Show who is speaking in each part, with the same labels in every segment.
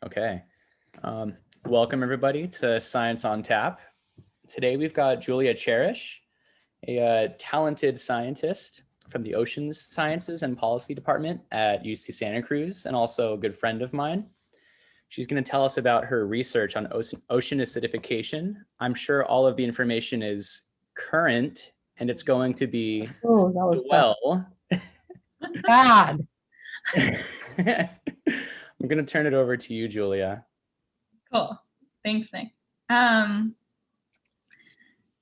Speaker 1: Okay. Welcome everybody to Science on Tap. Today we've got Julia Cheresh, a talented scientist from the Oceans Sciences and Policy Department at UC Santa Cruz, and also a good friend of mine. She's going to tell us about her research on ocean acidification. I'm sure all of the information is current, and it's going to be well.
Speaker 2: God.
Speaker 1: I'm going to turn it over to you, Julia.
Speaker 3: Cool. Thanks, Nick.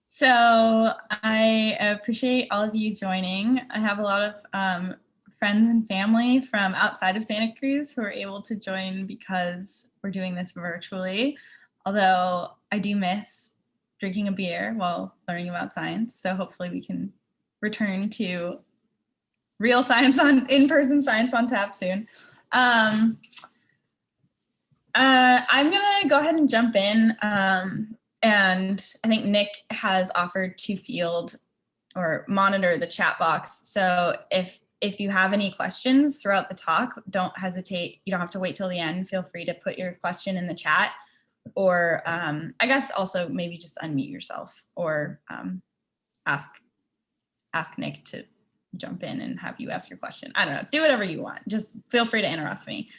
Speaker 3: So I appreciate all of you joining. I have a lot of friends and family from outside of Santa Cruz who are able to join because we're doing this virtually, although I do miss drinking a beer while learning about science. So hopefully we can return to real science in-person science on tap soon. I'm gonna go ahead and jump in. And I think Nick has offered to field or monitor the chat box. So if you have any questions throughout the talk, don't hesitate. You don't have to wait till the end. Feel free to put your question in the chat, or I guess also maybe just unmute yourself, or ask Nick to jump in and have you ask your question. I don't know, do whatever you want. Just feel free to interrupt me.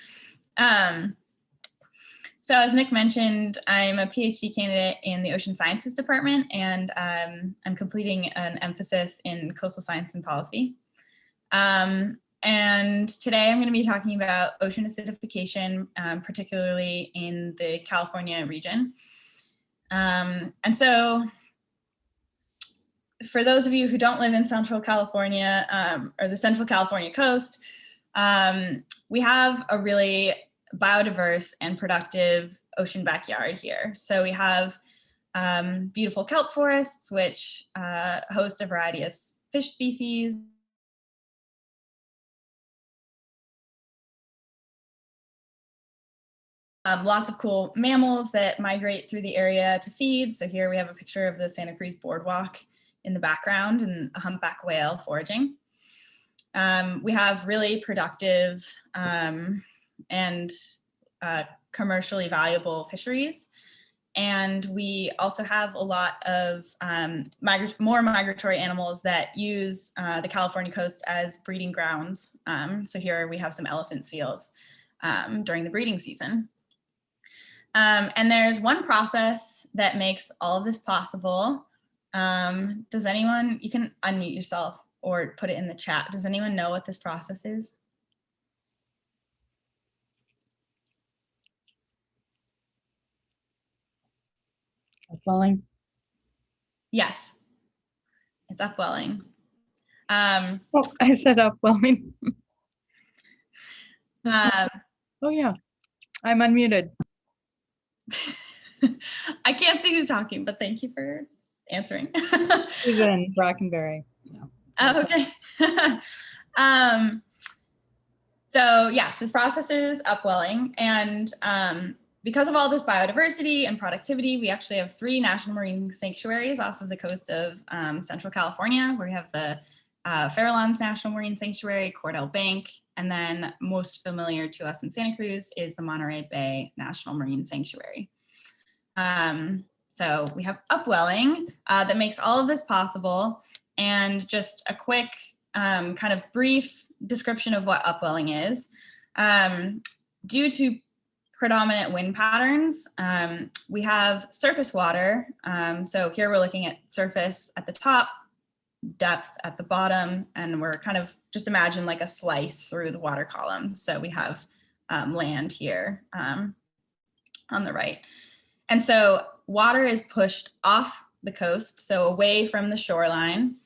Speaker 3: So as Nick mentioned, I'm a PhD candidate in the Ocean Sciences Department, and I'm completing an emphasis in coastal science and policy. And today I'm going to be talking about ocean acidification, particularly in the California region. And so for those of you who don't live in Central California or the Central California coast, we have a really biodiverse and productive ocean backyard here. So we have beautiful kelp forests, which host a variety of fish species. Lots of cool mammals that migrate through the area to feed. So here we have a picture of the Santa Cruz boardwalk in the background and a humpback whale foraging. We have really productive and commercially valuable fisheries. And we also have a lot of more migratory animals that use the California coast as breeding grounds. So here we have some elephant seals during the breeding season. And there's one process that makes all of this possible. Does anyone, you can unmute yourself or put it in the chat. Does anyone know what this process is?
Speaker 2: Upwelling?
Speaker 3: Yes, it's upwelling.
Speaker 2: Oh, I said upwelling. Oh yeah, I'm unmuted.
Speaker 3: I can't see who's talking, but thank you for answering.
Speaker 2: Susan Brackenberry.
Speaker 3: Oh, okay. So yes, this process is upwelling, and because of all this biodiversity and productivity, we actually have 3 national marine sanctuaries off of the coast of Central California, where we have the Farallones National Marine Sanctuary, Cordell Bank, and then most familiar to us in Santa Cruz is the Monterey Bay National Marine Sanctuary. So we have upwelling that makes all of this possible, and just a quick kind of brief description of what upwelling is. Due to predominant wind patterns, we have surface water. So here we're looking at surface at the top, depth at the bottom, and we're kind of just imagine like a slice through the water column. So we have land here on the right. And so water is pushed off the coast, so away from the shoreline.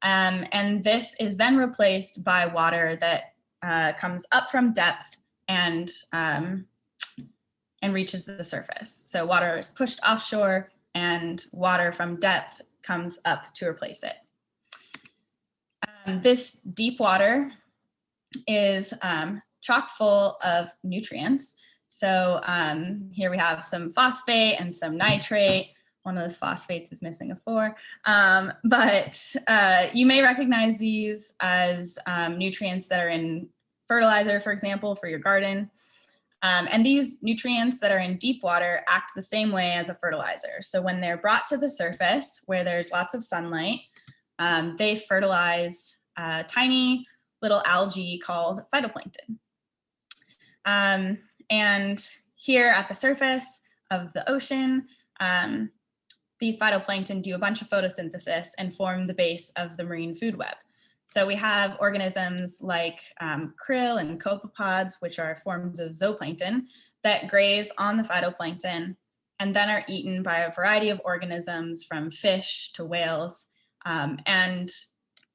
Speaker 3: And this is then replaced by water that comes up from depth and reaches the surface. So water is pushed offshore, and water from depth comes up to replace it. This deep water is chock full of nutrients. So here we have some phosphate and some nitrate. One of those phosphates is missing a 4. But you may recognize these as nutrients that are in fertilizer, for example, for your garden. And these nutrients that are in deep water act the same way as a fertilizer. So when they're brought to the surface where there's lots of sunlight, they fertilize tiny little algae called phytoplankton. And here at the surface of the ocean, these phytoplankton do a bunch of photosynthesis and form the base of the marine food web. So we have organisms like krill and copepods, which are forms of zooplankton that graze on the phytoplankton and then are eaten by a variety of organisms from fish to whales, and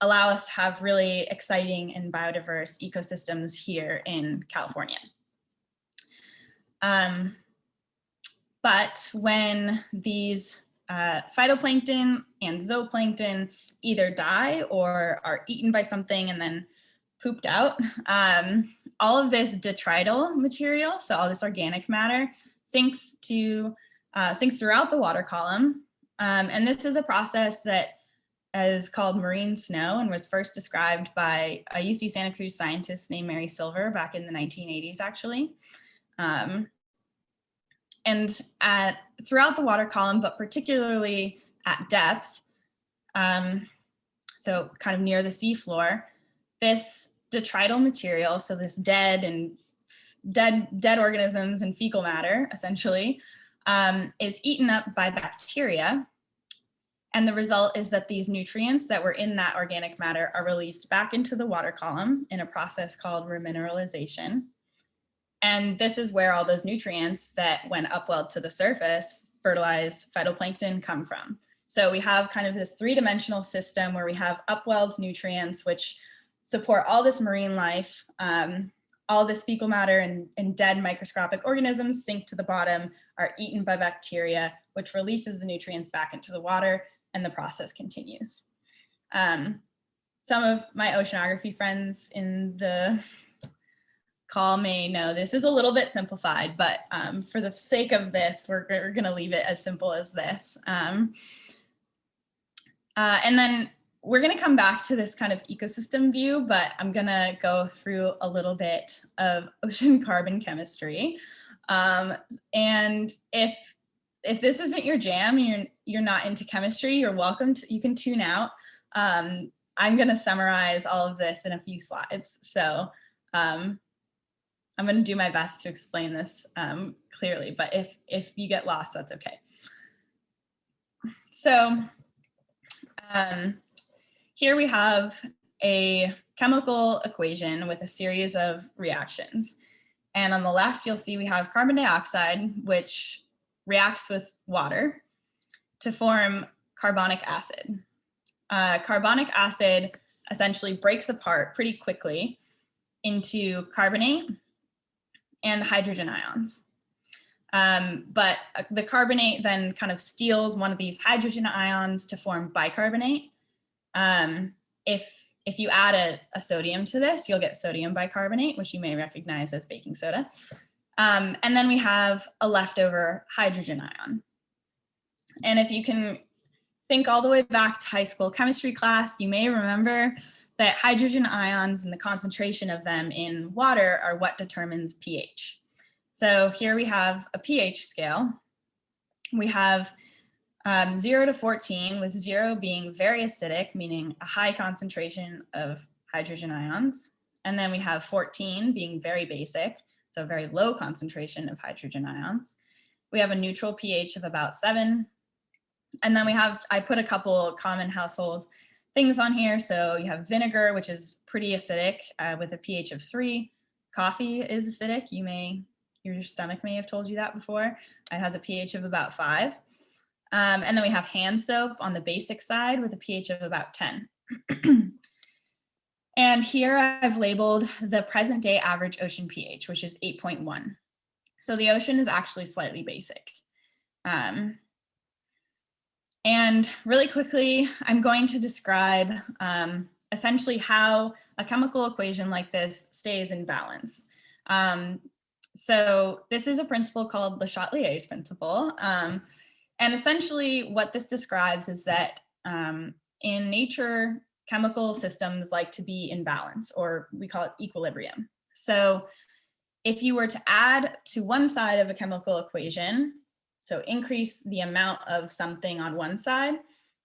Speaker 3: allow us to have really exciting and biodiverse ecosystems here in California. But when these phytoplankton and zooplankton either die or are eaten by something and then pooped out, all of this detrital material, so all this organic matter, sinks throughout the water column. And this is a process that is called marine snow and was first described by a UC Santa Cruz scientist named Mary Silver back in the 1980s, actually. And throughout the water column, but particularly at depth, so kind of near the seafloor, this detrital material, so this dead organisms and fecal matter, essentially, is eaten up by bacteria. And the result is that these nutrients that were in that organic matter are released back into the water column in a process called remineralization. And this is where all those nutrients that, when upwelled to the surface, fertilize phytoplankton come from. So we have kind of this three-dimensional system where we have upwelled nutrients, which support all this marine life, all this fecal matter and dead microscopic organisms sink to the bottom, are eaten by bacteria, which releases the nutrients back into the water, and the process continues. Some of my oceanography friends in the call may know this is a little bit simplified, but for the sake of this, we're going to leave it as simple as this. And then we're going to come back to this kind of ecosystem view, but I'm going to go through a little bit of ocean carbon chemistry. And if this isn't your jam, you're not into chemistry, you're welcome to, you can tune out. I'm going to summarize all of this in a few slides. So I'm going to do my best to explain this clearly, but if you get lost, that's okay. So here we have a chemical equation with a series of reactions. And on the left, you'll see we have carbon dioxide, which reacts with water to form carbonic acid. Carbonic acid essentially breaks apart pretty quickly into carbonate and hydrogen ions. But the carbonate then kind of steals one of these hydrogen ions to form bicarbonate. If you add a sodium to this, you'll get sodium bicarbonate, which you may recognize as baking soda. And then we have a leftover hydrogen ion. And if you can think all the way back to high school chemistry class, you may remember that hydrogen ions and the concentration of them in water are what determines pH. So here we have a pH scale. We have 0 to 14, with 0 being very acidic, meaning a high concentration of hydrogen ions. And then we have 14 being very basic, so very low concentration of hydrogen ions. We have a neutral pH of about 7. And then I put a couple common household things on here. So you have vinegar, which is pretty acidic with a pH of 3. Coffee is acidic. Your stomach may have told you that before. It has a pH of about 5. And then we have hand soap on the basic side with a pH of about 10. And here I've labeled the present day average ocean pH, which is 8.1. So the ocean is actually slightly basic. And really quickly, I'm going to describe essentially how a chemical equation like this stays in balance. So this is a principle called Le Chatelier's principle. And essentially what this describes is that in nature, chemical systems like to be in balance, or we call it equilibrium. So if you were to add to one side of a chemical equation, so increase the amount of something on one side,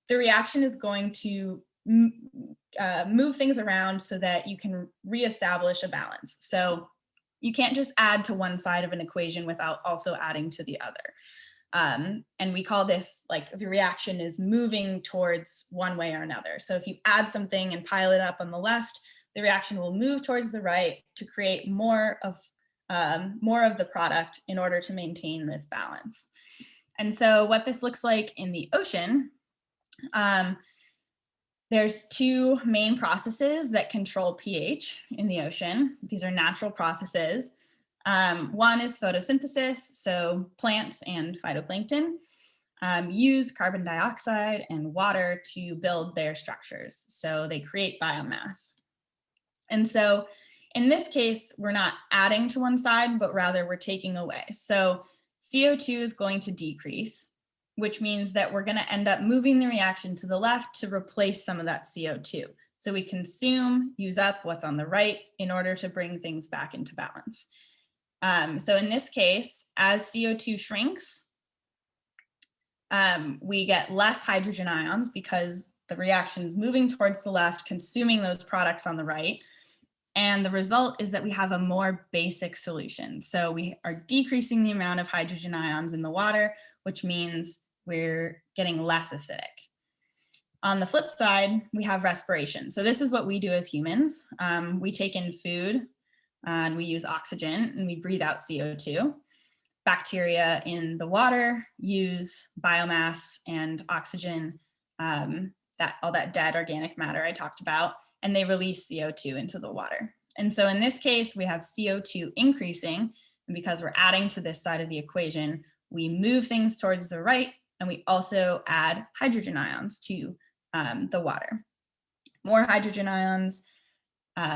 Speaker 3: the reaction is going to move things around so that you can reestablish a balance. So you can't just add to one side of an equation without also adding to the other. And we call this, like, the reaction is moving towards one way or another. So if you add something and pile it up on the left, the reaction will move towards the right to create more of the product in order to maintain this balance. And so what this looks like in the ocean, there's two main processes that control pH in the ocean. These are natural processes. One is photosynthesis, so plants and phytoplankton use carbon dioxide and water to build their structures. So they create biomass. And so in this case, we're not adding to one side, but rather we're taking away. So CO2 is going to decrease, which means that we're going to end up moving the reaction to the left to replace some of that CO2. So we consume, use up what's on the right in order to bring things back into balance. So in this case, as CO2 shrinks, we get less hydrogen ions because the reaction is moving towards the left, consuming those products on the right. And the result is that we have a more basic solution. So we are decreasing the amount of hydrogen ions in the water, which means we're getting less acidic. On the flip side, we have respiration. So this is what we do as humans. We take in food and we use oxygen and we breathe out CO2. Bacteria in the water use biomass and oxygen, all that dead organic matter I talked about, and they release CO2 into the water. And so in this case, we have CO2 increasing, and because we're adding to this side of the equation, we move things towards the right, and we also add hydrogen ions to the water. More hydrogen ions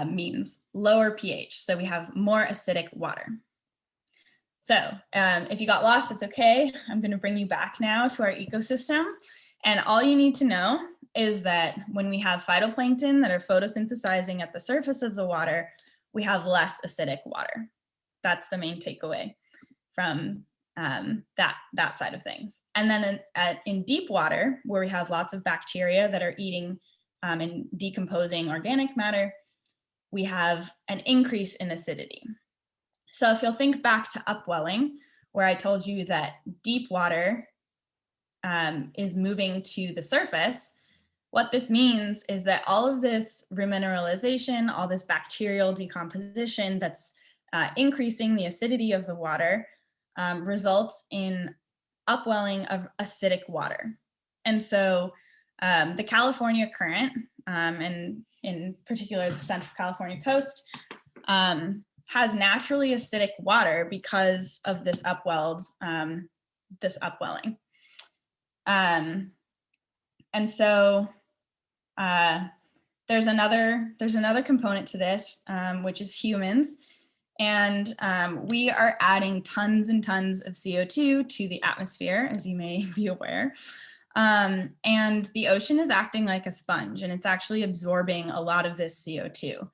Speaker 3: means lower pH, so we have more acidic water. So if you got lost, it's okay. I'm going to bring you back now to our ecosystem, and all you need to know is that when we have phytoplankton that are photosynthesizing at the surface of the water, we have less acidic water. That's the main takeaway from that side of things. And then in deep water, where we have lots of bacteria that are eating and decomposing organic matter, we have an increase in acidity. So if you'll think back to upwelling, where I told you that deep water is moving to the surface, what this means is that all of this remineralization, all this bacterial decomposition that's increasing the acidity of the water results in upwelling of acidic water. And so the California current, and in particular the Central California coast, has naturally acidic water because of this upwelling. And so there's another component to this, which is humans. And we are adding tons and tons of CO2 to the atmosphere, as you may be aware. And the ocean is acting like a sponge, and it's actually absorbing a lot of this CO2.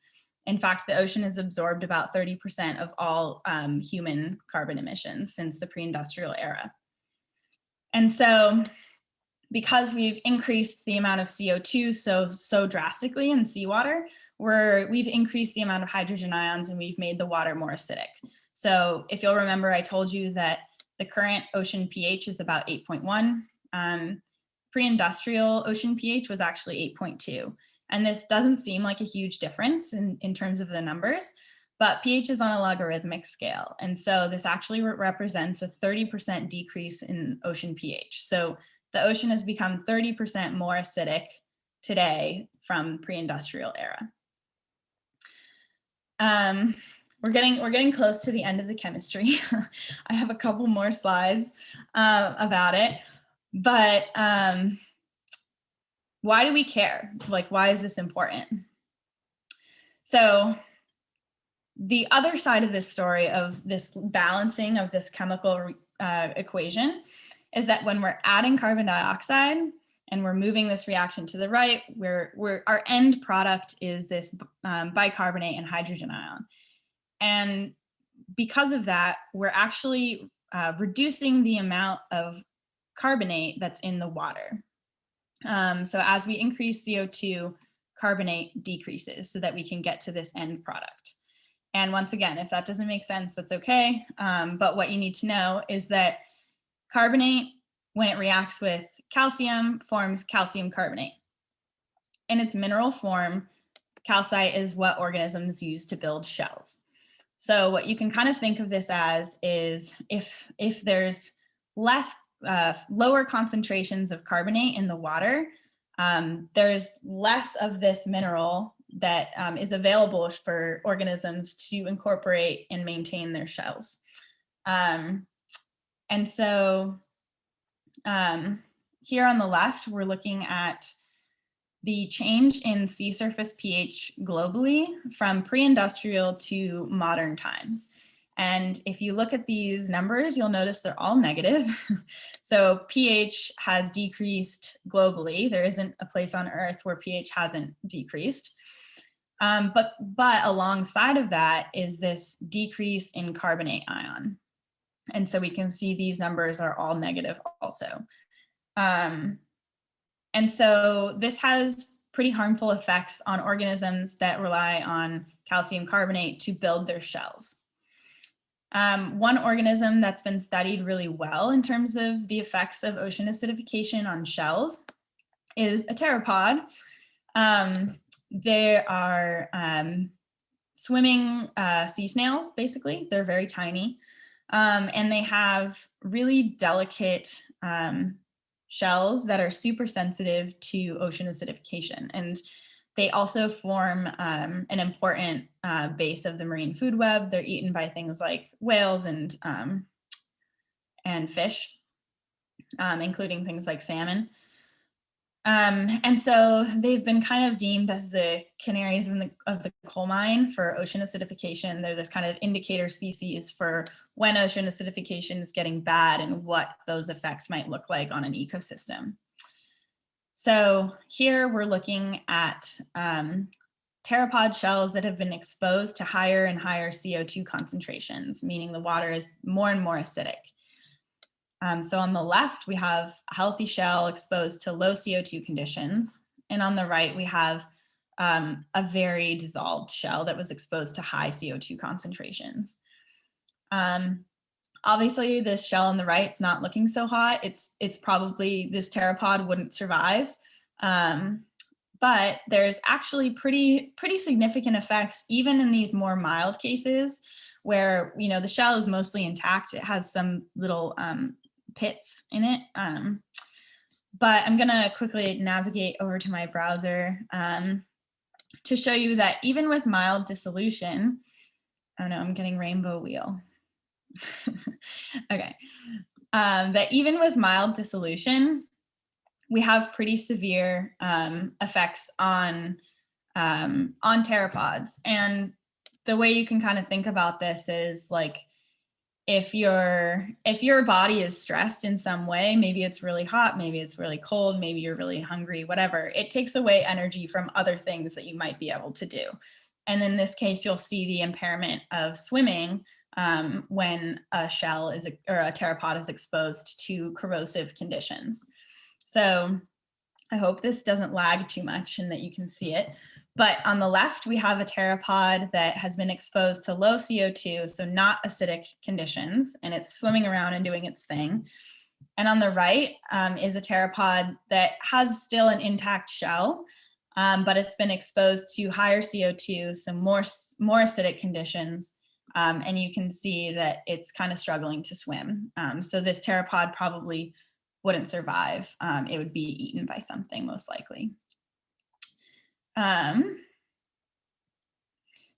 Speaker 3: In fact, the ocean has absorbed about 30% of all human carbon emissions since the pre-industrial era. And so because we've increased the amount of CO2 so drastically in seawater, we've increased the amount of hydrogen ions and we've made the water more acidic. So if you'll remember, I told you that the current ocean pH is about 8.1. Pre-industrial ocean pH was actually 8.2. And this doesn't seem like a huge difference in terms of the numbers, but pH is on a logarithmic scale. And so this actually represents a 30% decrease in ocean pH. So the ocean has become 30% more acidic today from pre-industrial era. We're getting close to the end of the chemistry. I have a couple more slides about it, but why do we care? Like, why is this important? So the other side of this story of this balancing of this chemical equation is that when we're adding carbon dioxide and we're moving this reaction to the right, our end product is this bicarbonate and hydrogen ion. And because of that, we're actually reducing the amount of carbonate that's in the water. So as we increase CO2, carbonate decreases so that we can get to this end product. And once again, if that doesn't make sense, that's okay. But what you need to know is that carbonate, when it reacts with calcium, forms calcium carbonate. In its mineral form, calcite is what organisms use to build shells. So what you can kind of think of this as is if there's lower concentrations of carbonate in the water, there's less of this mineral that is available for organisms to incorporate and maintain their shells. And so here on the left, we're looking at the change in sea surface pH globally from pre-industrial to modern times. And if you look at these numbers, you'll notice they're all negative. So pH has decreased globally. There isn't a place on Earth where pH hasn't decreased. But alongside of that is this decrease in carbonate ion. And so we can see these numbers are all negative also. And so this has pretty harmful effects on organisms that rely on calcium carbonate to build their shells. One organism that's been studied really well in terms of the effects of ocean acidification on shells is a pteropod. They are swimming sea snails, basically. They're very tiny. And they have really delicate shells that are super sensitive to ocean acidification. And they also form an important base of the marine food web. They're eaten by things like whales and fish, including things like salmon. And so they've been kind of deemed as the canaries of the coal mine for ocean acidification. They're this kind of indicator species for when ocean acidification is getting bad and what those effects might look like on an ecosystem. So here we're looking at pteropod shells that have been exposed to higher and higher CO2 concentrations, meaning the water is more and more acidic. So on the left, we have a healthy shell exposed to low CO2 conditions. And on the right, we have a very dissolved shell that was exposed to high CO2 concentrations. Obviously, this shell on the right is not looking so hot. It's probably, this pteropod wouldn't survive. But there's actually pretty significant effects, even in these more mild cases where, you know, the shell is mostly intact. It has some little pits in it. But I'm gonna quickly navigate over to my browser to show you that even with mild dissolution, oh no, I'm getting rainbow wheel. Okay, that even with mild dissolution, we have pretty severe effects on pteropods. And the way you can kind of think about this is like, if your body is stressed in some way, maybe it's really hot, maybe it's really cold, maybe you're really hungry, whatever, it takes away energy from other things that you might be able to do. And in this case, you'll see the impairment of swimming when a shell is, or a pteropod is exposed to corrosive conditions. So I hope this doesn't lag too much and that you can see it. But on the left, we have a pteropod that has been exposed to low CO2, so not acidic conditions, and it's swimming around and doing its thing. And on the right is a pteropod that has still an intact shell, but it's been exposed to higher CO2, some more acidic conditions, and you can see that it's kind of struggling to swim. So this pteropod probably wouldn't survive. It would be eaten by something most likely.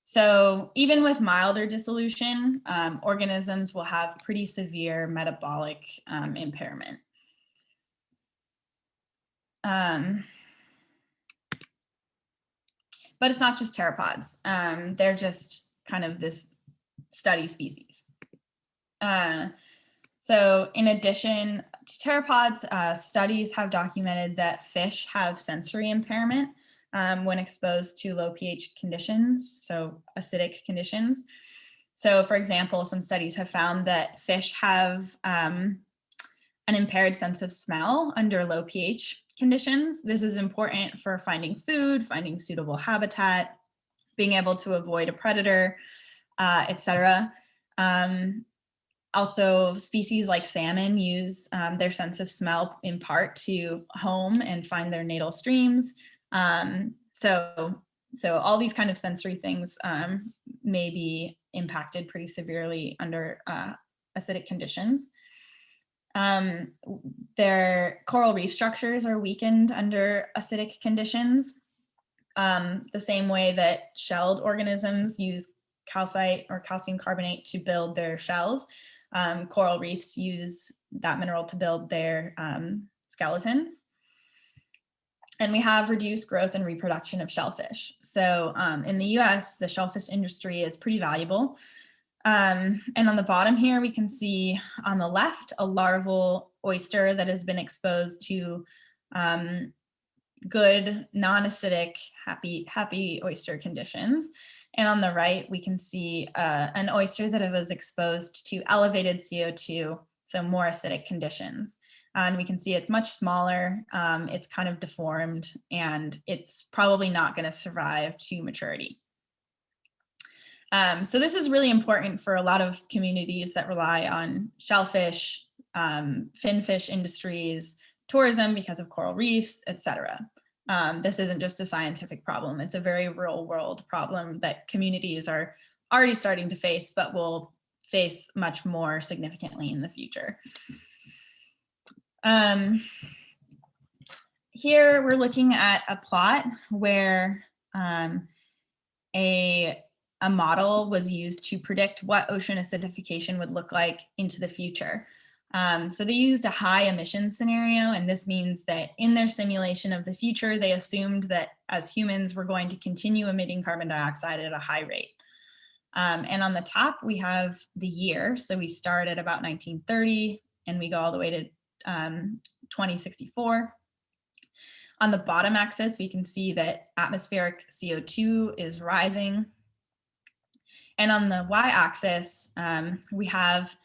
Speaker 3: So even with milder dissolution, organisms will have pretty severe metabolic impairment. But it's not just pteropods. They're just kind of this study species. So in addition to pteropods, studies have documented that fish have sensory impairment when exposed to low pH conditions, so acidic conditions. So for example, some studies have found that fish have an impaired sense of smell under low pH conditions. This is important for finding food, finding suitable habitat, being able to avoid a predator, etc. Also, species like salmon use their sense of smell in part to home and find their natal streams. So all these kind of sensory things may be impacted pretty severely under acidic conditions. Their coral reef structures are weakened under acidic conditions, the same way that shelled organisms use calcite or calcium carbonate to build their shells. Coral reefs use that mineral to build their skeletons. And we have reduced growth and reproduction of shellfish. So in the US, the shellfish industry is pretty valuable. And on the bottom here, we can see on the left a larval oyster that has been exposed to good, non-acidic, happy oyster conditions. And on the right, we can see an oyster that was exposed to elevated CO2, so more acidic conditions. And we can see it's much smaller, it's kind of deformed, and it's probably not going to survive to maturity. So this is really important for a lot of communities that rely on shellfish, finfish industries, tourism because of coral reefs, etc. This isn't just a scientific problem, it's a very real world problem that communities are already starting to face, but will face much more significantly in the future. Here we're looking at a plot where a model was used to predict what ocean acidification would look like into the future. So they used a high emission scenario, and this means that in their simulation of the future, they assumed that as humans, we're going to continue emitting carbon dioxide at a high rate. And on the top, we have the year. So we start at about 1930 and we go all the way to 2064. On the bottom axis, we can see that atmospheric CO2 is rising. And on the y-axis, we have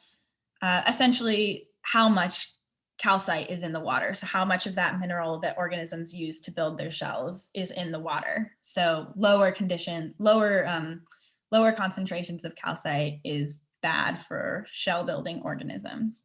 Speaker 3: essentially how much calcite is in the water. So how much of that mineral that organisms use to build their shells is in the water. So lower concentrations of calcite is bad for shell building organisms.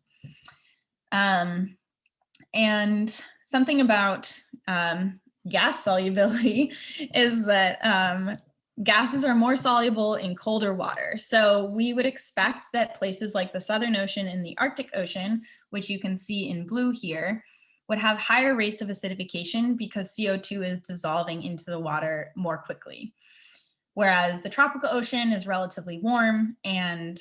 Speaker 3: And something about gas solubility is that gases are more soluble in colder water. So we would expect that places like the Southern Ocean and the Arctic Ocean, which you can see in blue here, would have higher rates of acidification because CO2 is dissolving into the water more quickly. Whereas the tropical ocean is relatively warm and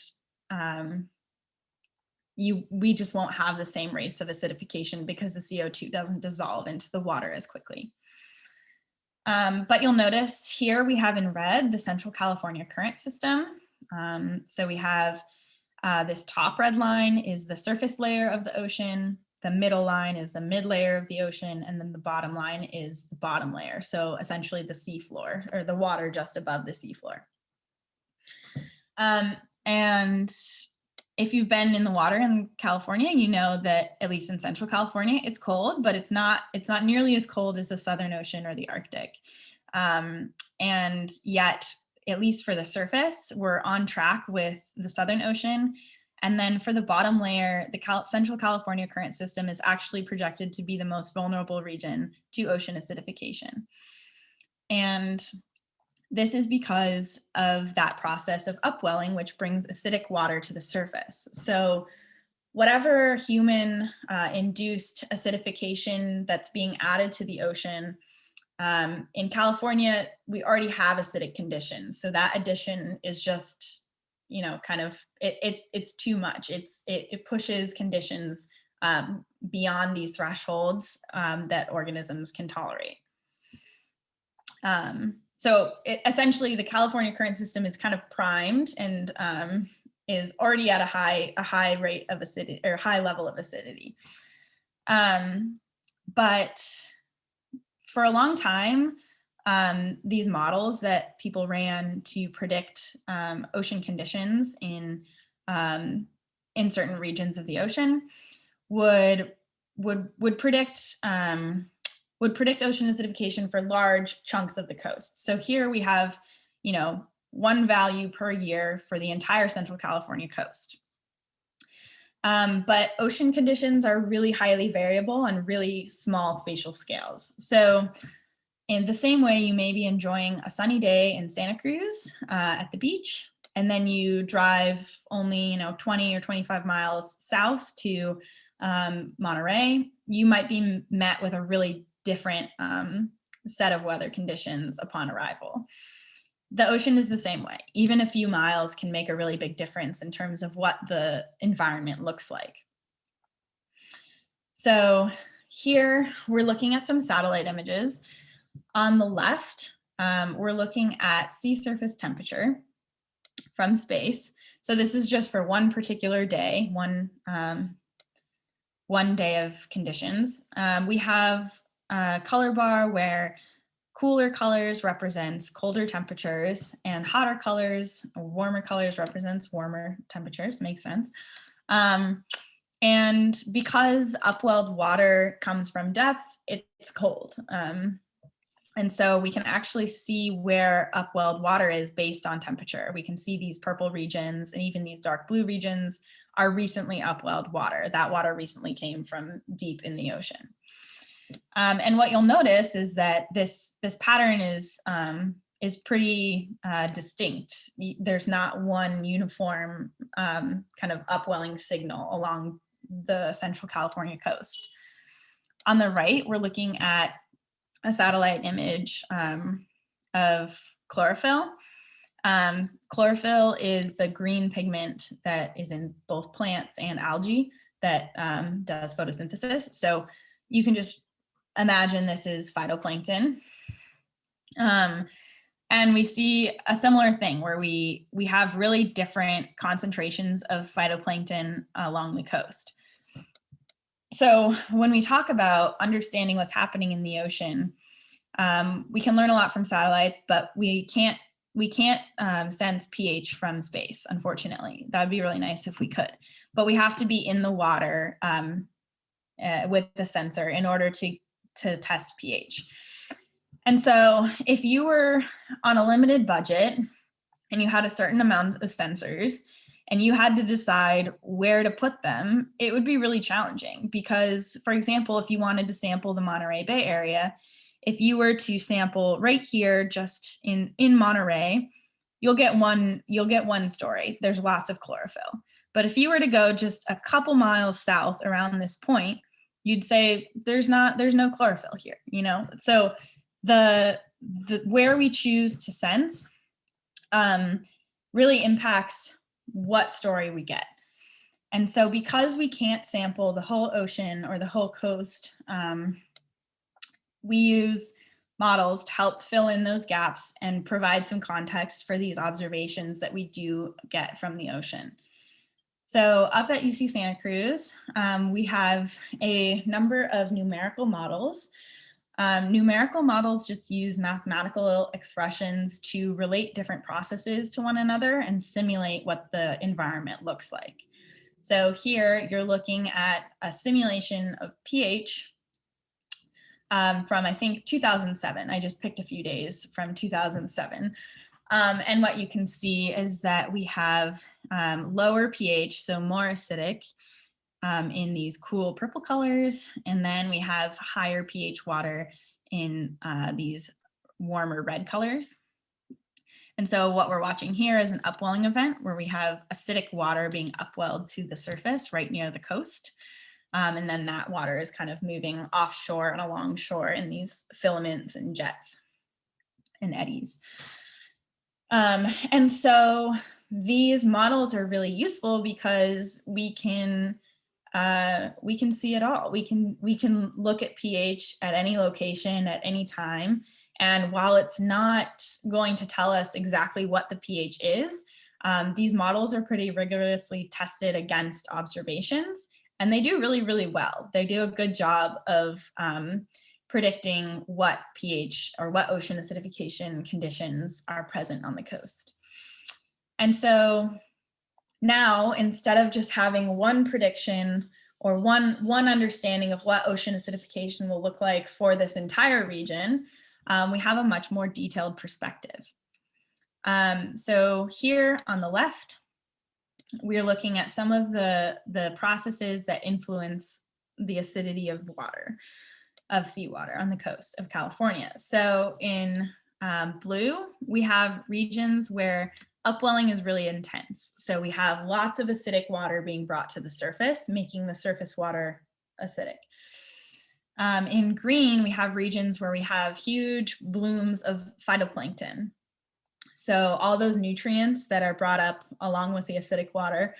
Speaker 3: we just won't have the same rates of acidification because the CO2 doesn't dissolve into the water as quickly. But you'll notice here we have in red the Central California current system. So we have this top red line is the surface layer of the ocean, the middle line is the mid layer of the ocean, and then the bottom line is the bottom layer. So essentially the seafloor, or the water just above the seafloor. And if you've been in the water in California, you know that at least in Central California, it's cold, but it's not nearly as cold as the Southern Ocean or the Arctic. And yet, at least for the surface, we're on track with the Southern Ocean. And then for the bottom layer, the Central California current system is actually projected to be the most vulnerable region to ocean acidification. And this is because of that process of upwelling, which brings acidic water to the surface. So whatever human induced acidification that's being added to the ocean, in California, we already have acidic conditions. So that addition is just, you know, kind of, it's too much. It pushes conditions beyond these thresholds that organisms can tolerate. So essentially, the California current system is kind of primed and is already at a high rate of acidity, or high level of acidity. But for a long time, these models that people ran to predict ocean conditions in certain regions of the ocean would predict ocean acidification for large chunks of the coast. So here we have, one value per year for the entire Central California coast. But ocean conditions are really highly variable on really small spatial scales. So in the same way, you may be enjoying a sunny day in Santa Cruz at the beach, and then you drive only 20 or 25 miles south to Monterey, you might be met with a really different set of weather conditions upon arrival. The ocean is the same way. Even a few miles can make a really big difference in terms of what the environment looks like. So here we're looking at some satellite images. On the left, we're looking at sea surface temperature from space. So this is just for one particular day, one day of conditions. We have a color bar where cooler colors represents colder temperatures, and hotter colors, or warmer colors, represents warmer temperatures. Makes sense. And because upwelled water comes from depth, it's cold. And so we can actually see where upwelled water is based on temperature. We can see these purple regions and even these dark blue regions are recently upwelled water. That water recently came from deep in the ocean. And what you'll notice is that this pattern is pretty distinct. There's not one uniform kind of upwelling signal along the Central California coast. On the right, we're looking at a satellite image of chlorophyll. Chlorophyll is the green pigment that is in both plants and algae that does photosynthesis. So you can just imagine this is phytoplankton. And we see a similar thing where we have really different concentrations of phytoplankton along the coast. So when we talk about understanding what's happening in the ocean, we can learn a lot from satellites, but we can't sense pH from space, unfortunately. That would be really nice if we could, but we have to be in the water with the sensor in order to test pH. And so if you were on a limited budget and you had a certain amount of sensors and you had to decide where to put them, it would be really challenging because, for example, if you wanted to sample the Monterey Bay area, if you were to sample right here, just in Monterey, you'll get one story. There's lots of chlorophyll. But if you were to go just a couple miles south around this point, you'd say there's no chlorophyll here, So the where we choose to sense really impacts what story we get. And so because we can't sample the whole ocean or the whole coast, we use models to help fill in those gaps and provide some context for these observations that we do get from the ocean. So up at UC Santa Cruz, we have a number of numerical models. Numerical models just use mathematical expressions to relate different processes to one another and simulate what the environment looks like. So here you're looking at a simulation of pH from, I think, 2007. I just picked a few days from 2007. And what you can see is that we have lower pH, so more acidic in these cool purple colors. And then we have higher pH water in these warmer red colors. And so what we're watching here is an upwelling event where we have acidic water being upwelled to the surface right near the coast. And then that water is kind of moving offshore and along shore in these filaments and jets and eddies. And so these models are really useful because we can see it all. We can look at pH at any location at any time. And while it's not going to tell us exactly what the pH is, these models are pretty rigorously tested against observations, and they do really, really well. They do a good job of predicting what pH or what ocean acidification conditions are present on the coast. And so now, instead of just having one prediction or one understanding of what ocean acidification will look like for this entire region, we have a much more detailed perspective. So here on the left, we're looking at some of the processes that influence the acidity of water, of seawater on the coast of California. So in blue, we have regions where upwelling is really intense. So we have lots of acidic water being brought to the surface, making the surface water acidic. In green, we have regions where we have huge blooms of phytoplankton. So all those nutrients that are brought up along with the acidic water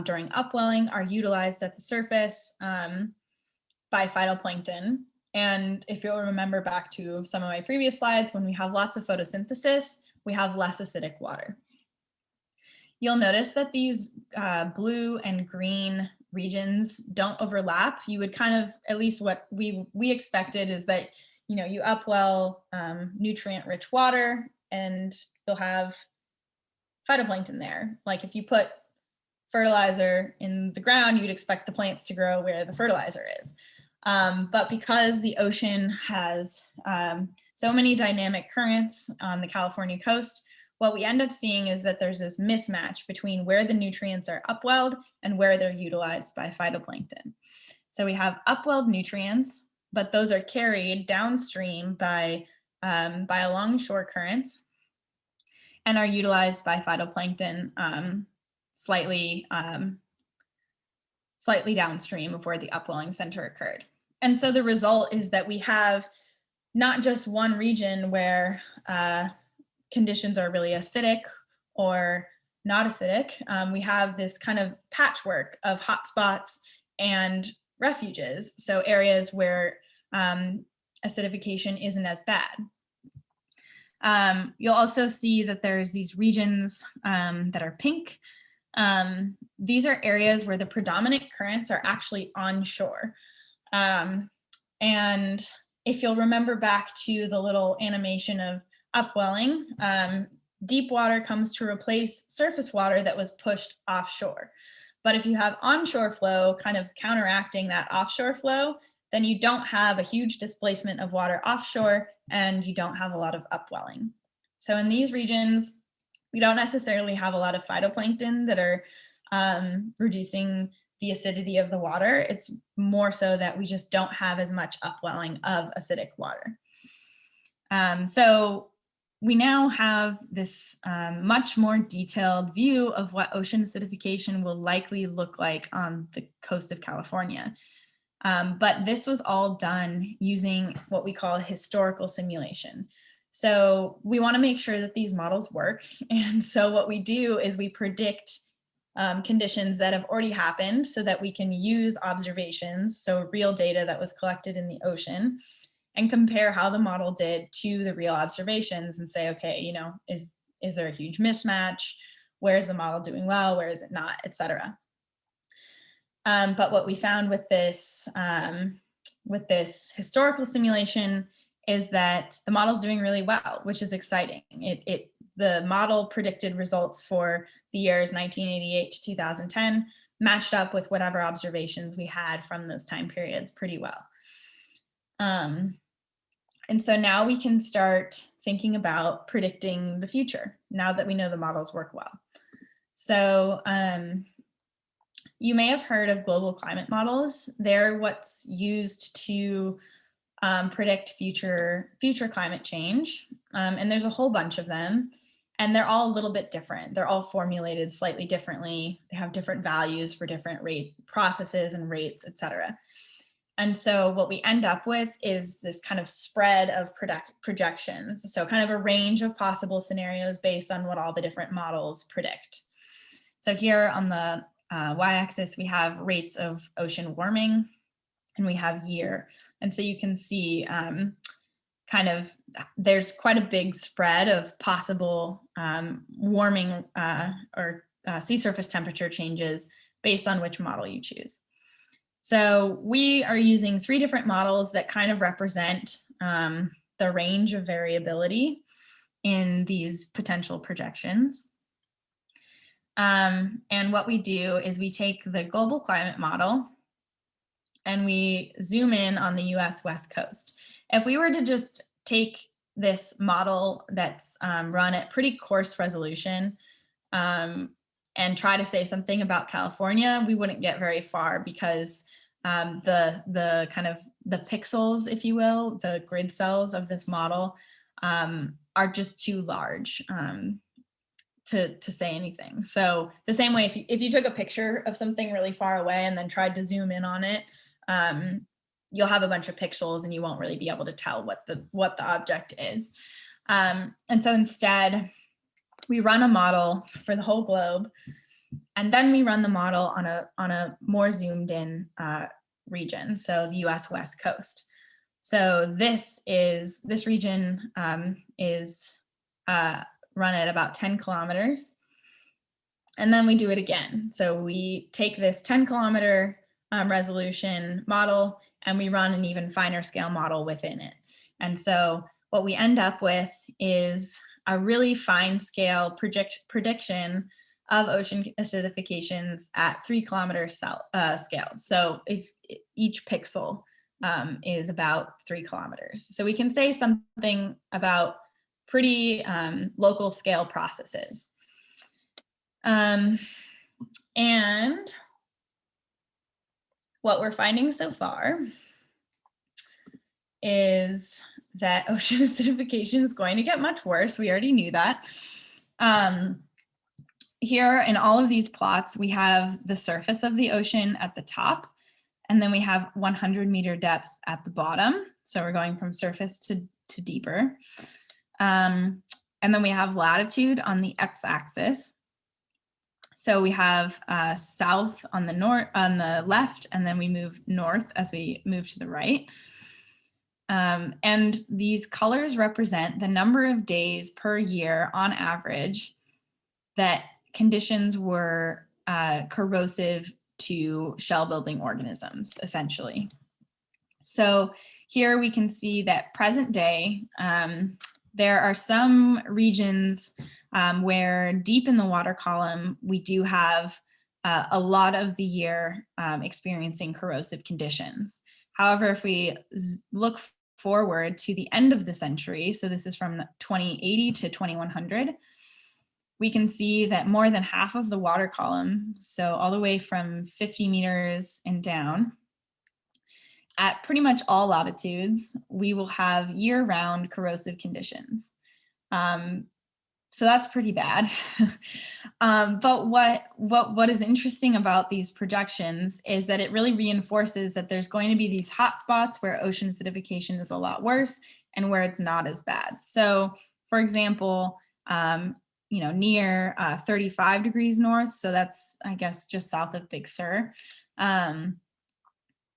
Speaker 3: during upwelling are utilized at the surface by phytoplankton. And if you'll remember back to some of my previous slides, when we have lots of photosynthesis, we have less acidic water. You'll notice that these blue and green regions don't overlap. You would kind of, at least what we expected is that, you know, you upwell nutrient-rich water and you'll have phytoplankton there. Like if you put fertilizer in the ground, you'd expect the plants to grow where the fertilizer is. But because the ocean has so many dynamic currents on the California coast, what we end up seeing is that there's this mismatch between where the nutrients are upwelled and where they're utilized by phytoplankton. So we have upwelled nutrients, but those are carried downstream by along-shore currents and are utilized by phytoplankton slightly downstream of where the upwelling center occurred. And so the result is that we have not just one region where conditions are really acidic or not acidic. We have this kind of patchwork of hotspots and refuges, so areas where acidification isn't as bad. You'll also see that there's these regions that are pink. These are areas where the predominant currents are actually onshore. And if you'll remember back to the little animation of upwelling, deep water comes to replace surface water that was pushed offshore. But if you have onshore flow kind of counteracting that offshore flow, then you don't have a huge displacement of water offshore and you don't have a lot of upwelling. So in these regions, we don't necessarily have a lot of phytoplankton that are reducing the acidity of the water. It's more so that we just don't have as much upwelling of acidic water. So we now have this much more detailed view of what ocean acidification will likely look like on the coast of California. But this was all done using what we call historical simulation. So we want to make sure that these models work. And so what we do is we predict conditions that have already happened so that we can use observations, so real data that was collected in the ocean, and compare how the model did to the real observations and say, okay, you know, is there a huge mismatch? Where is the model doing well? Where is it not, et cetera. But what we found with this historical simulation is that the model's doing really well, which is exciting. The model predicted results for the years 1988 to 2010, matched up with whatever observations we had from those time periods pretty well. And so now we can start thinking about predicting the future, now that we know the models work well. So you may have heard of global climate models. They're what's used to predict future climate change. And there's a whole bunch of them, and they're all a little bit different. They're all formulated slightly differently. They have different values for different rate processes and rates, et cetera. And so what we end up with is this kind of spread of projections. So kind of a range of possible scenarios based on what all the different models predict. So here on the y-axis, we have rates of ocean warming, and we have year. And so you can see kind of there's quite a big spread of possible warming or sea surface temperature changes based on which model you choose. So we are using 3 different models that kind of represent the range of variability in these potential projections. And what we do is we take the global climate model and we zoom in on the US West Coast. If we were to just take this model that's run at pretty coarse resolution and try to say something about California, we wouldn't get very far because the kind of the pixels, if you will, the grid cells of this model are just too large to say anything. So the same way, if you took a picture of something really far away and then tried to zoom in on it, you'll have a bunch of pixels and you won't really be able to tell what the object is. And so instead, we run a model for the whole globe, and then we run the model on a more zoomed in region, so the US West Coast. So this region is run at about 10 kilometers. And then we do it again. So we take this 10-kilometer resolution model and we run an even finer scale model within it. And so what we end up with is a really fine scale prediction of ocean acidifications at 3-kilometer scale. So if each pixel is about 3 kilometers. So we can say something about pretty local scale processes. And what we're finding so far is that ocean acidification is going to get much worse. We already knew that. Here in all of these plots, we have the surface of the ocean at the top, and then we have 100-meter depth at the bottom. So we're going from surface to deeper. And then we have latitude on the x-axis. So we have south on the left, and then we move north as we move to the right. And these colors represent the number of days per year on average that conditions were corrosive to shell building organisms, essentially. So here we can see that present day, there are some regions where deep in the water column, we do have a lot of the year experiencing corrosive conditions. However, if we look forward to the end of the century, so this is from 2080 to 2100, we can see that more than half of the water column, so all the way from 50 meters and down, at pretty much all latitudes, we will have year-round corrosive conditions. So that's pretty bad. But what is interesting about these projections is that it really reinforces that there's going to be these hot spots where ocean acidification is a lot worse and where it's not as bad. So for example, near 35 degrees north, so that's, I guess, just south of Big Sur,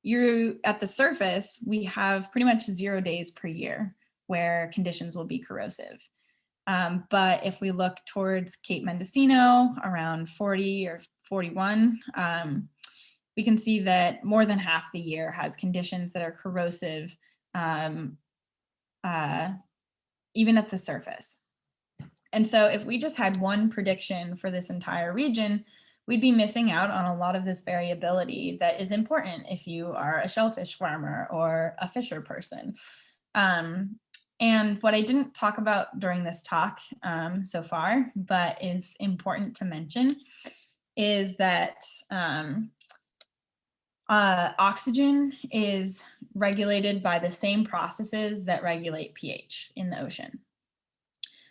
Speaker 3: you're at the surface, we have pretty much 0 days per year where conditions will be corrosive. But if we look towards Cape Mendocino around 40 or 41, we can see that more than half the year has conditions that are corrosive, even at the surface. And so if we just had one prediction for this entire region, we'd be missing out on a lot of this variability that is important if you are a shellfish farmer or a fisher person. And what I didn't talk about during this talk so far, but is important to mention, is that oxygen is regulated by the same processes that regulate pH in the ocean.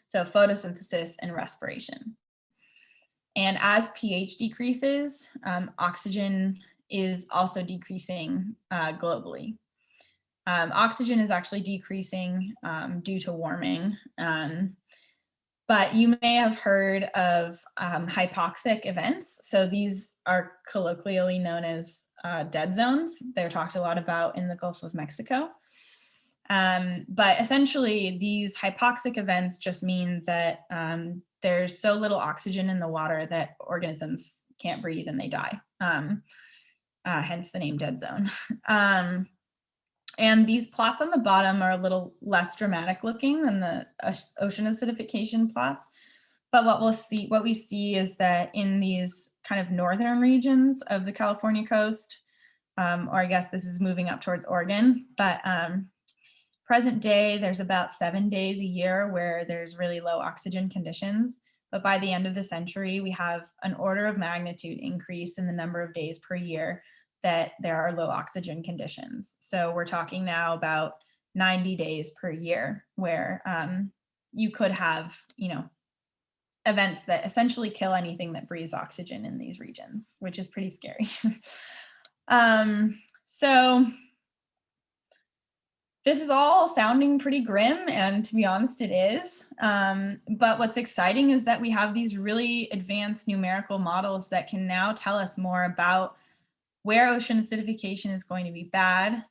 Speaker 3: So photosynthesis and respiration. And as pH decreases, oxygen is also decreasing globally. Oxygen is actually decreasing due to warming, but you may have heard of hypoxic events. So these are colloquially known as dead zones. They're talked a lot about in the Gulf of Mexico. But essentially, these hypoxic events just mean that there's so little oxygen in the water that organisms can't breathe and they die. hence the name dead zone. And these plots on the bottom are a little less dramatic looking than the ocean acidification plots. But what we see is that in these kind of northern regions of the California coast, or I guess this is moving up towards Oregon, but present day, there's about 7 days a year where there's really low oxygen conditions. But by the end of the century, we have an order of magnitude increase in the number of days per year that there are low oxygen conditions. So we're talking now about 90 days per year where you could have, events that essentially kill anything that breathes oxygen in these regions, which is pretty scary. So this is all sounding pretty grim, and to be honest, it is. But what's exciting is that we have these really advanced numerical models that can now tell us more about where ocean acidification is going to be bad,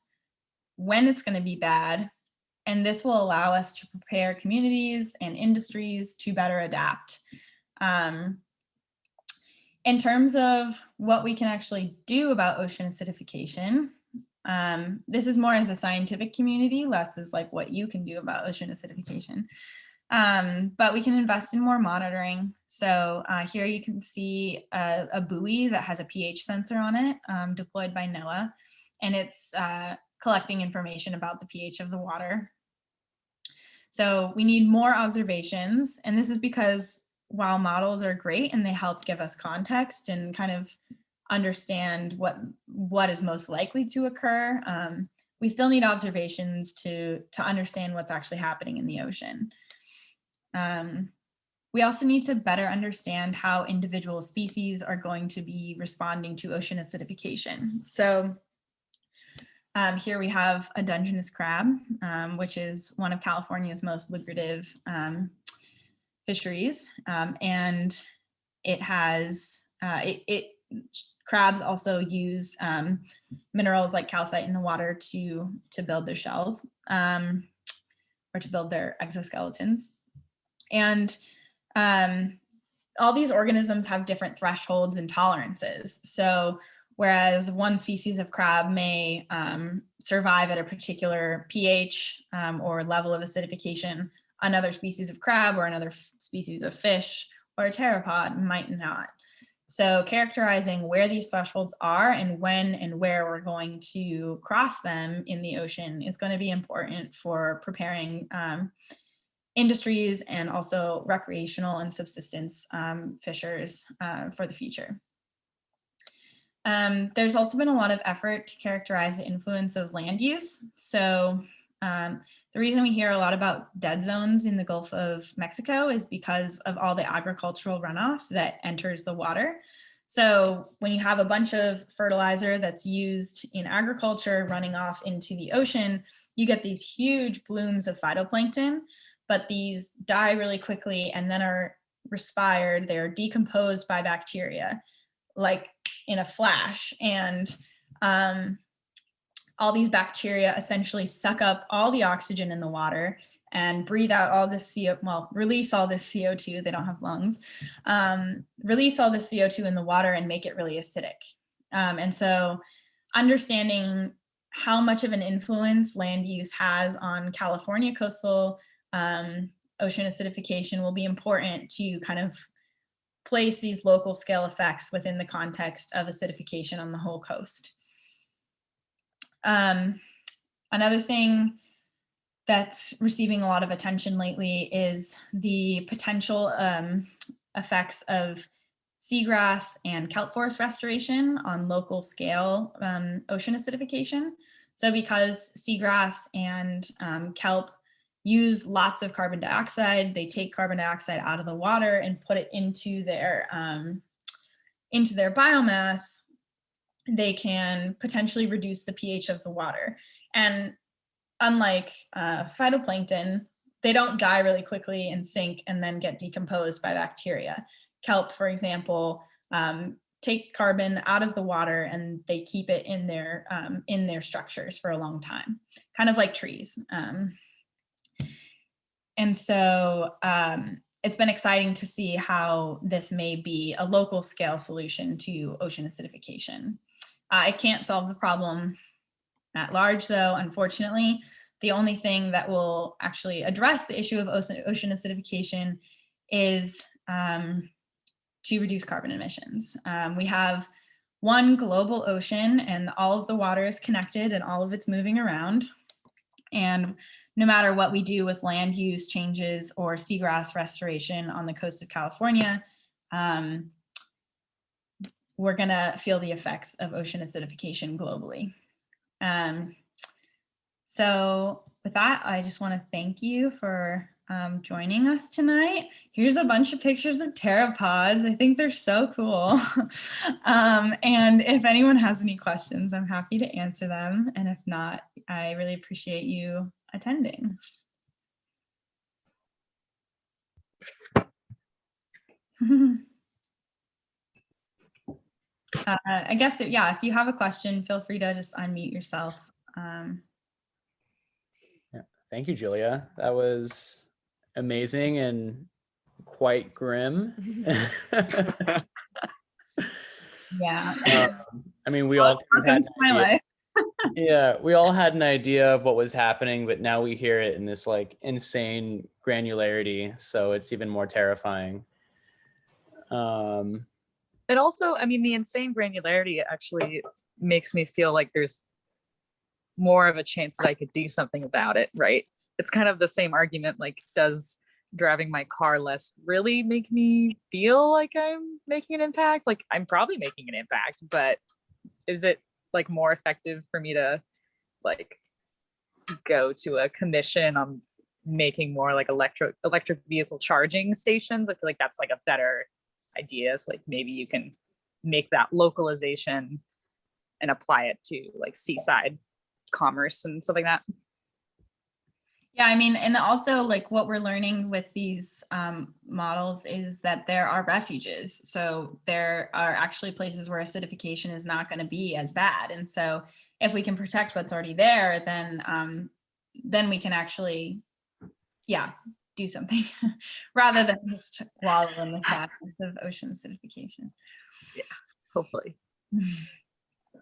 Speaker 3: when it's going to be bad, and this will allow us to prepare communities and industries to better adapt. In terms of what we can actually do about ocean acidification, this is more as a scientific community, less as like what you can do about ocean acidification. But we can invest in more monitoring. So here you can see a buoy that has a pH sensor on it, deployed by NOAA, and it's collecting information about the pH of the water. So we need more observations, and this is because while models are great and they help give us context and kind of understand what is most likely to occur, we still need observations to understand what's actually happening in the ocean. We also need to better understand how individual species are going to be responding to ocean acidification. So here we have a Dungeness crab, which is one of California's most lucrative fisheries, and it has crabs also use minerals like calcite in the water to build their shells, or to build their exoskeletons. And all these organisms have different thresholds and tolerances. So whereas one species of crab may survive at a particular pH or level of acidification, another species of crab or another species of fish or a pteropod might not. So characterizing where these thresholds are and when and where we're going to cross them in the ocean is going to be important for preparing industries and also recreational and subsistence fishers for the future. There's also been a lot of effort to characterize the influence of land use. So the reason we hear a lot about dead zones in the Gulf of Mexico is because of all the agricultural runoff that enters the water. So when you have a bunch of fertilizer that's used in agriculture running off into the ocean, you get these huge blooms of phytoplankton, but these die really quickly and then are respired. They're decomposed by bacteria, like in a flash. And all these bacteria essentially suck up all the oxygen in the water and breathe out all this release all this CO2, they don't have lungs, release all the CO2 in the water and make it really acidic. And so understanding how much of an influence land use has on California coastal ocean acidification will be important to kind of place these local scale effects within the context of acidification on the whole coast. Another thing that's receiving a lot of attention lately is the potential effects of seagrass and kelp forest restoration on local scale ocean acidification. So because seagrass and kelp use lots of carbon dioxide, they take carbon dioxide out of the water and put it into their biomass, they can potentially reduce the pH of the water. And unlike phytoplankton, they don't die really quickly and sink and then get decomposed by bacteria. Kelp, for example, take carbon out of the water and they keep it in their structures for a long time, kind of like trees. And so it's been exciting to see how this may be a local scale solution to ocean acidification. It can't solve the problem at large, though, unfortunately. The only thing that will actually address the issue of ocean acidification is to reduce carbon emissions. We have one global ocean, and all of the water is connected and all of it's moving around. And no matter what we do with land use changes or seagrass restoration on the coast of California, we're gonna feel the effects of ocean acidification globally. So with that, I just wanna thank you for joining us tonight. Here's a bunch of pictures of pteropods. I think they're so cool. And if anyone has any questions, I'm happy to answer them. And if not, I really appreciate you attending. I guess, yeah, if you have a question, feel free to just unmute yourself.
Speaker 1: Yeah. Thank you, Julia. That was amazing and quite grim.
Speaker 3: Yeah.
Speaker 1: I mean, we all had
Speaker 3: my life.
Speaker 1: Yeah, we all had an idea of what was happening, but now we hear it in this like insane granularity, so it's even more terrifying.
Speaker 4: It also, I mean, the insane granularity actually makes me feel like there's more of a chance that I could do something about it, right? It's kind of the same argument, like, does driving my car less really make me feel like I'm making an impact? Like, I'm probably making an impact, but is it like more effective for me to like go to a commission on making more like electric vehicle charging stations? I feel like that's like a better idea. So like maybe you can make that localization and apply it to like seaside commerce and stuff like that.
Speaker 3: Yeah, I mean, and also like what we're learning with these models is that there are refuges. So there are actually places where acidification is not going to be as bad. And so if we can protect what's already there, then we can actually, yeah, do something rather than just wallow in the sadness of ocean acidification.
Speaker 4: Yeah, hopefully.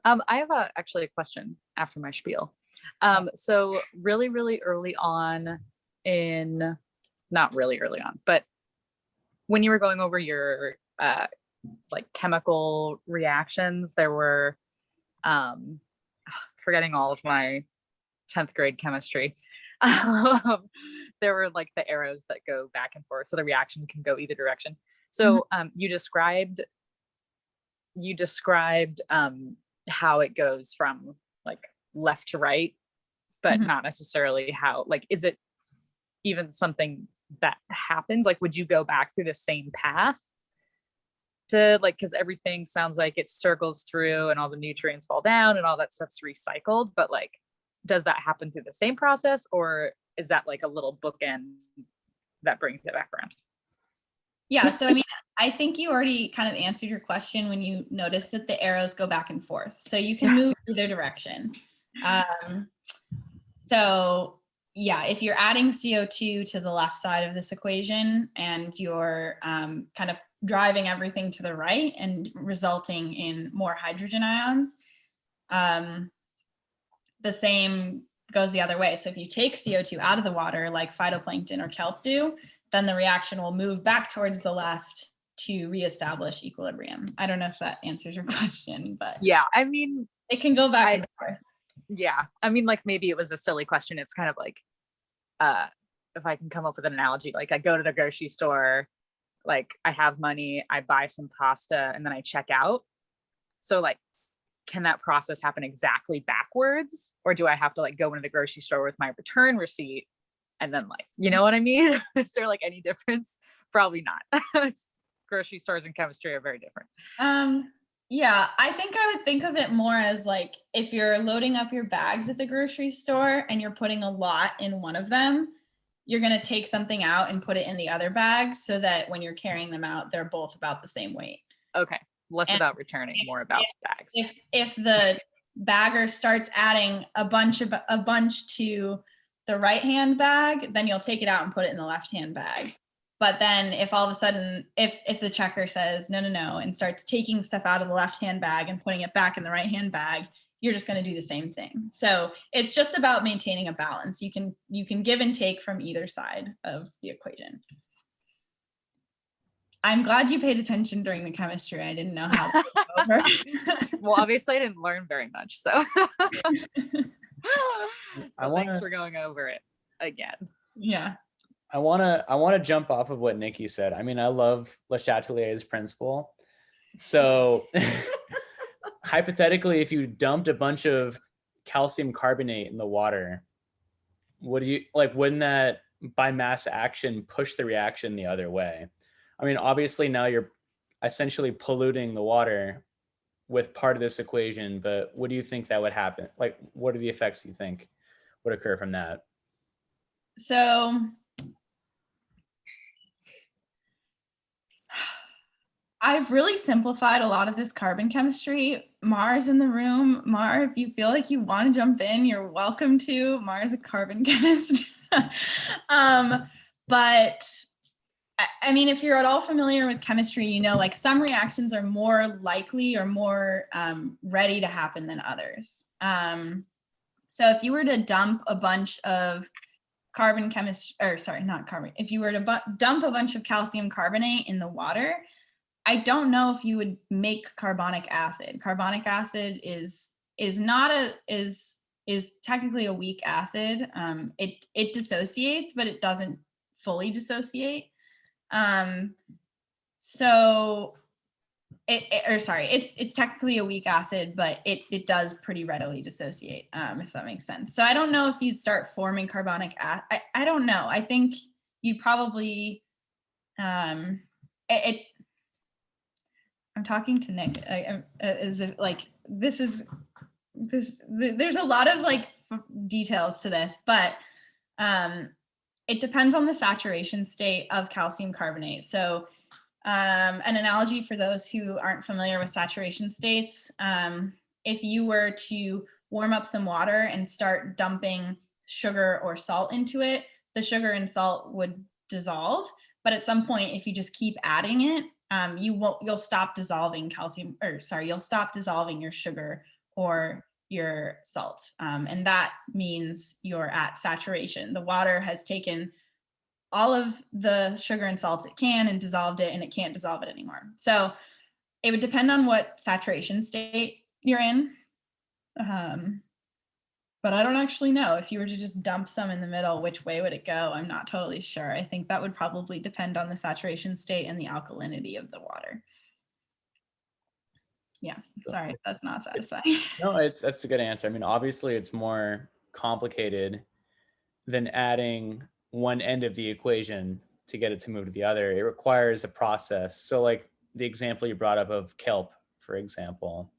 Speaker 4: I have actually a question after my spiel. So really, really early on in, not really early on, but when you were going over your like chemical reactions, there were, forgetting all of my 10th grade chemistry, there were like the arrows that go back and forth. So the reaction can go either direction. So you described how it goes from like left to right, but not necessarily how, like, is it even something that happens? Like, would you go back through the same path to like, because everything sounds like it circles through and all the nutrients fall down and all that stuff's recycled, but like, does that happen through the same process, or is that like a little bookend that brings it back around?
Speaker 3: Yeah, so I mean, I think you already kind of answered your question when you noticed that the arrows go back and forth. So you can move either direction. So yeah, if you're adding CO2 to the left side of this equation and you're kind of driving everything to the right and resulting in more hydrogen ions, the same goes the other way. So if you take CO2 out of the water like phytoplankton or kelp do, then the reaction will move back towards the left to reestablish equilibrium. I don't know if that answers your question, but
Speaker 4: yeah, I mean,
Speaker 3: it can go back and forth.
Speaker 4: Yeah, I mean, like maybe it was a silly question. It's kind of like, if I can come up with an analogy, like I go to the grocery store, like I have money, I buy some pasta, and then I check out. So like, can that process happen exactly backwards? Or do I have to like go into the grocery store with my return receipt and then like, you know what I mean? Is there like any difference? Probably not. Grocery stores and chemistry are very different.
Speaker 3: Yeah, I think I would think of it more as like if you're loading up your bags at the grocery store and you're putting a lot in one of them, you're going to take something out and put it in the other bag so that when you're carrying them out, they're both about the same weight.
Speaker 4: Okay. Less about returning, more about bags.
Speaker 3: If the bagger starts adding a bunch to the right hand bag, then you'll take it out and put it in the left hand bag. But then if all of a sudden, if the checker says, no, and starts taking stuff out of the left-hand bag and putting it back in the right-hand bag, you're just going to do the same thing. So it's just about maintaining a balance. You can give and take from either side of the equation. I'm glad you paid attention during the chemistry. I didn't know how to go over.
Speaker 4: Well, obviously I didn't learn very much, so. Thanks for going over it again.
Speaker 3: Yeah.
Speaker 1: I want to jump off of what Nikki said. I mean, I love Le Chatelier's principle. So hypothetically, if you dumped a bunch of calcium carbonate in the water, wouldn't that by mass action push the reaction the other way? I mean, obviously now you're essentially polluting the water with part of this equation, but what do you think that would happen? Like, what are the effects you think would occur from that?
Speaker 3: So I've really simplified a lot of this carbon chemistry. Mar's in the room. Mar, if you feel like you want to jump in, you're welcome to. Mar's a carbon chemist. But I mean, if you're at all familiar with chemistry, you know, like some reactions are more likely or more ready to happen than others. So if you were to dump a bunch of if you were to dump a bunch of calcium carbonate in the water, I don't know if you would make carbonic acid. Carbonic acid is technically a weak acid. It dissociates, but it doesn't fully dissociate. It's technically a weak acid, but it does pretty readily dissociate, if that makes sense. So I don't know if you'd start forming carbonic acid. I don't know. I think you'd probably, I'm talking to Nick, as if like, there's a lot of like details to this, but it depends on the saturation state of calcium carbonate. So an analogy for those who aren't familiar with saturation states, if you were to warm up some water and start dumping sugar or salt into it, the sugar and salt would dissolve. But at some point, if you just keep adding it, you'll stop dissolving you'll stop dissolving your sugar or your salt. And that means you're at saturation. The water has taken all of the sugar and salts it can and dissolved it, and it can't dissolve it anymore. So it would depend on what saturation state you're in. But I don't actually know. If you were to just dump some in the middle, which way would it go? I'm not totally sure. I think that would probably depend on the saturation state and the alkalinity of the water. Yeah, sorry, that's not satisfying.
Speaker 1: No, that's a good answer. I mean, obviously it's more complicated than adding one end of the equation to get it to move to the other. It requires a process. So like the example you brought up of kelp, for example,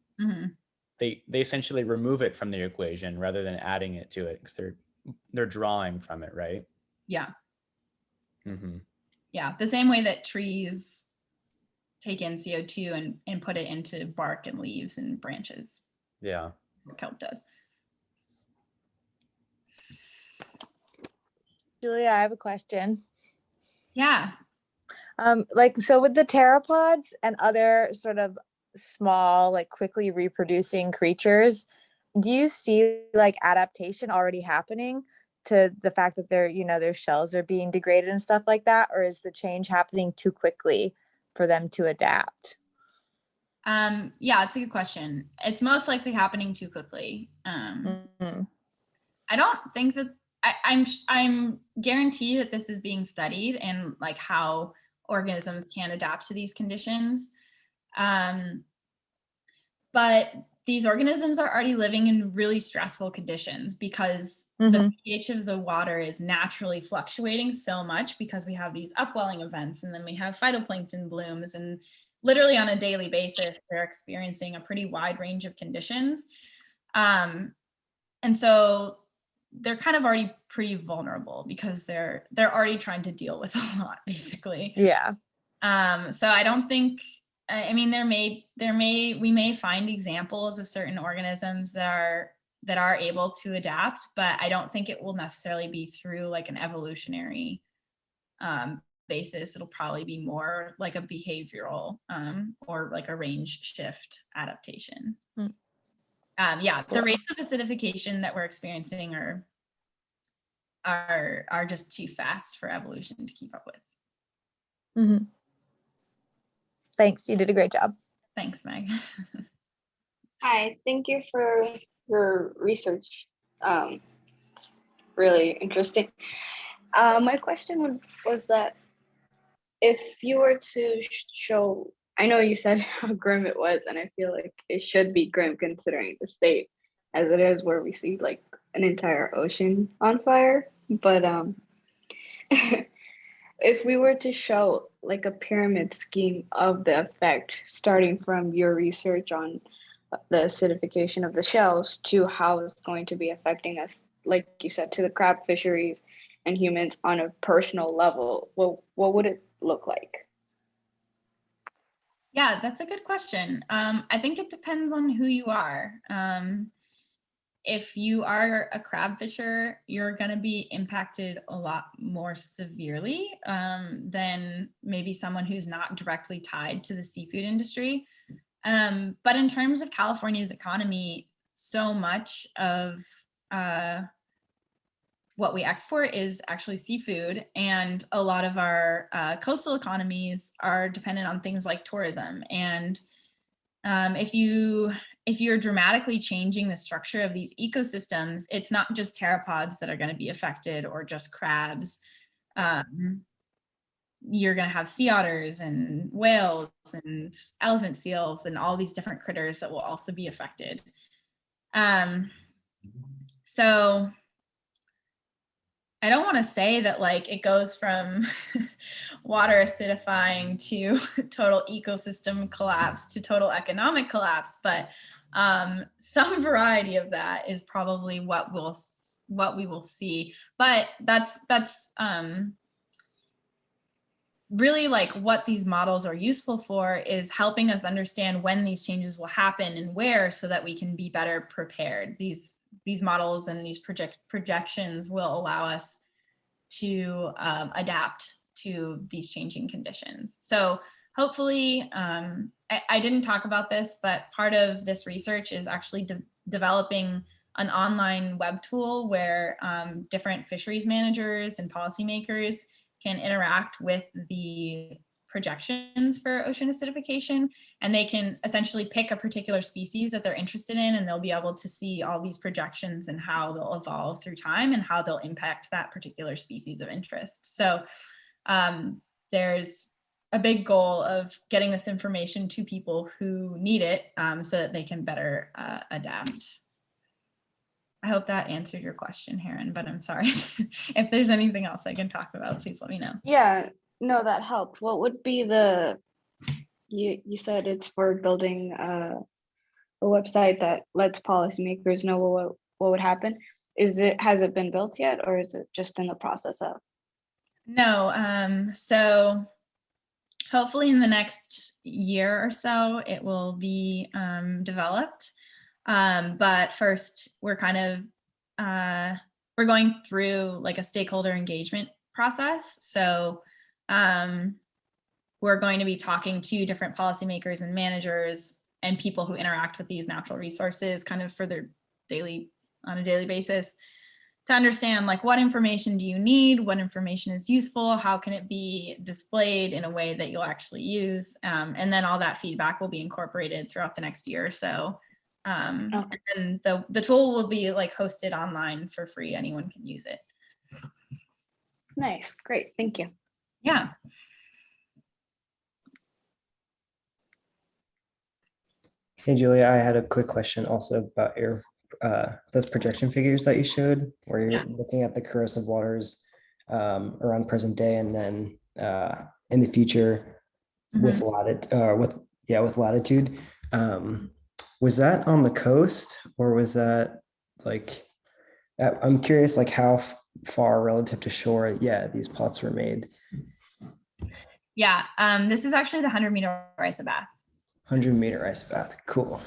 Speaker 1: they essentially remove it from the equation rather than adding it to it, because they're drawing from it, right?
Speaker 3: Yeah. Yeah, the same way that trees take in CO2 and put it into bark and leaves and branches.
Speaker 1: Yeah.
Speaker 3: What kelp does.
Speaker 5: Julia, I have a question.
Speaker 3: Yeah.
Speaker 5: So with the pteropods and other sort of small, like quickly reproducing creatures, do you see like adaptation already happening to the fact that their shells are being degraded and stuff like that? Or is the change happening too quickly for them to adapt?
Speaker 3: Yeah, it's a good question. It's most likely happening too quickly. I don't think that I'm guaranteed that this is being studied and like how organisms can adapt to these conditions. But these organisms are already living in really stressful conditions because the pH of the water is naturally fluctuating so much because we have these upwelling events, and then we have phytoplankton blooms, and literally on a daily basis, they're experiencing a pretty wide range of conditions. And so they're kind of already pretty vulnerable because they're already trying to deal with a lot, basically.
Speaker 5: Yeah.
Speaker 3: So I don't think, I mean, we may find examples of certain organisms that are able to adapt, but I don't think it will necessarily be through like an evolutionary basis, it'll probably be more like a behavioral or like a range shift adaptation. Yeah, the rates of acidification that we're experiencing are just too fast for evolution to keep up with.
Speaker 5: Mm-hmm. Thanks, you did a great job.
Speaker 3: Thanks, Meg.
Speaker 6: Hi, thank you for your research. Really interesting. My question was that if you were to show, I know you said how grim it was, and I feel like it should be grim considering the state as it is, where we see like an entire ocean on fire. But if we were to show like a pyramid scheme of the effect, starting from your research on the acidification of the shells to how it's going to be affecting us, like you said, to the crab fisheries and humans on a personal level, what would it look like?
Speaker 3: Yeah, that's a good question. I think it depends on who you are. If you are a crab fisher, you're going to be impacted a lot more severely than maybe someone who's not directly tied to the seafood industry. But in terms of California's economy, so much of what we export is actually seafood, and a lot of our coastal economies are dependent on things like tourism. And if you're dramatically changing the structure of these ecosystems, it's not just pteropods that are going to be affected or just crabs. You're going to have sea otters and whales and elephant seals and all these different critters that will also be affected. So I don't want to say that like it goes from water acidifying to total ecosystem collapse to total economic collapse, but some variety of that is probably what we will see. But that's really like what these models are useful for, is helping us understand when these changes will happen and where, so that we can be better prepared. These models and these projections will allow us to adapt to these changing conditions. So hopefully, I didn't talk about this, but part of this research is actually developing an online web tool where different fisheries managers and policymakers can interact with the projections for ocean acidification, and they can essentially pick a particular species that they're interested in, and they'll be able to see all these projections and how they'll evolve through time and how they'll impact that particular species of interest. So there's a big goal of getting this information to people who need it so that they can better adapt. I hope that answered your question, Heron, but I'm sorry. If there's anything else I can talk about, please let me know.
Speaker 6: Yeah, no, that helped. What would be you said it's for building a website that lets policymakers know what would happen. Has it been built yet, or is it just in the process of?
Speaker 3: No, so hopefully in the next year or so, it will be developed. But first, we're going through like a stakeholder engagement process. So we're going to be talking to different policymakers and managers and people who interact with these natural resources kind of on a daily basis, to understand like what information do you need, what information is useful, how can it be displayed in a way that you'll actually use, and then all that feedback will be incorporated throughout the next year or so. And then the tool will be like hosted online for free. Anyone can use it.
Speaker 6: Nice, great, thank you.
Speaker 3: Yeah.
Speaker 7: Hey, Julia, I had a quick question also about your those projection figures that you showed, where you're looking at the corrosive waters around present day, and then in the future with latitude. Was that on the coast, or was that like? I'm curious, like how far relative to shore, these plots were made.
Speaker 3: Yeah, this is actually the 100-meter isobath.
Speaker 7: 100-meter isobath, cool.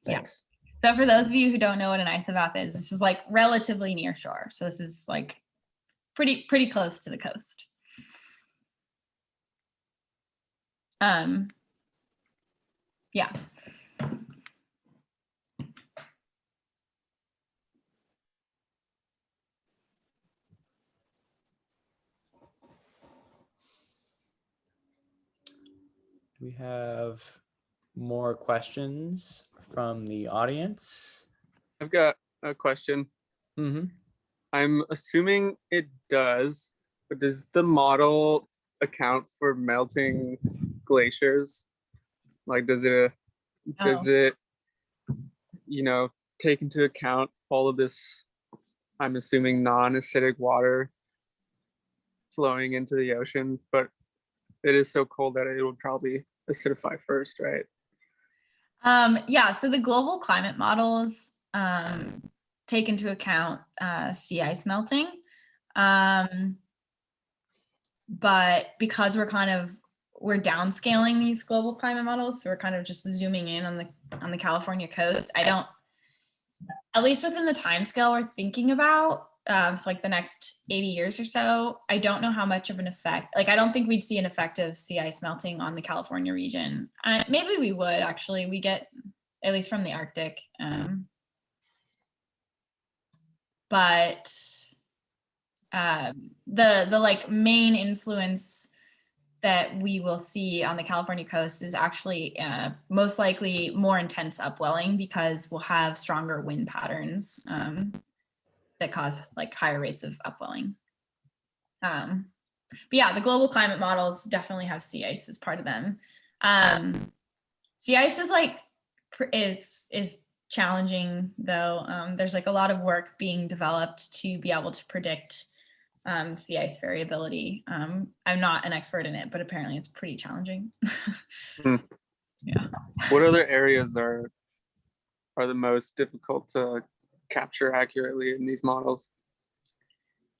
Speaker 7: Thanks.
Speaker 3: Yeah. So for those of you who don't know what an isobath is, this is like relatively near shore. So this is like pretty close to the coast. Yeah.
Speaker 1: Do we have more questions from the audience?
Speaker 8: I've got a question.
Speaker 1: Mm-hmm.
Speaker 8: I'm assuming it does, but does the model account for melting glaciers? Like, does it, take into account all of this, I'm assuming non-acidic water flowing into the ocean, but it is so cold that it would probably acidify first, right?
Speaker 3: Yeah, so the global climate models take into account sea ice melting. But because we're downscaling these global climate models, so we're kind of just zooming in on the California coast, at least within the time scale we're thinking about, so like the next 80 years or so, I don't know how much of an effect, like I don't think we'd see an effect of sea ice melting on the California region. Maybe we would actually, we get, at least from the Arctic. But the like main influence that we will see on the California coast is actually most likely more intense upwelling, because we'll have stronger wind patterns that cause like higher rates of upwelling. But yeah, the global climate models definitely have sea ice as part of them. Sea ice is like is challenging though. There's like a lot of work being developed to be able to predict sea ice variability. I'm not an expert in it, but apparently it's pretty challenging. Yeah.
Speaker 8: What other areas are the most difficult to capture accurately in these models?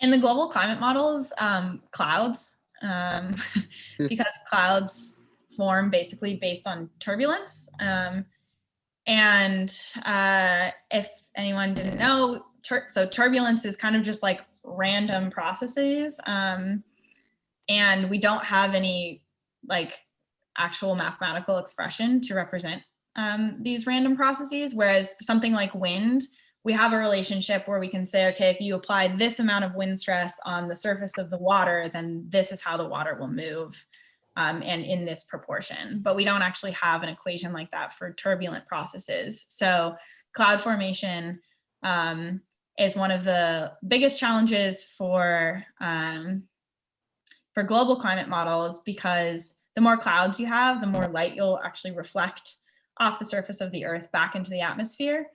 Speaker 3: In the global climate models, clouds, because clouds form basically based on turbulence. And if anyone didn't know, so turbulence is kind of just like random processes, and we don't have any like actual mathematical expression to represent these random processes, whereas something like wind, we have a relationship where we can say, okay, if you apply this amount of wind stress on the surface of the water, then this is how the water will move, and in this proportion. But we don't actually have an equation like that for turbulent processes. So cloud formation is one of the biggest challenges for global climate models, because the more clouds you have, the more light you'll actually reflect off the surface of the Earth back into the atmosphere.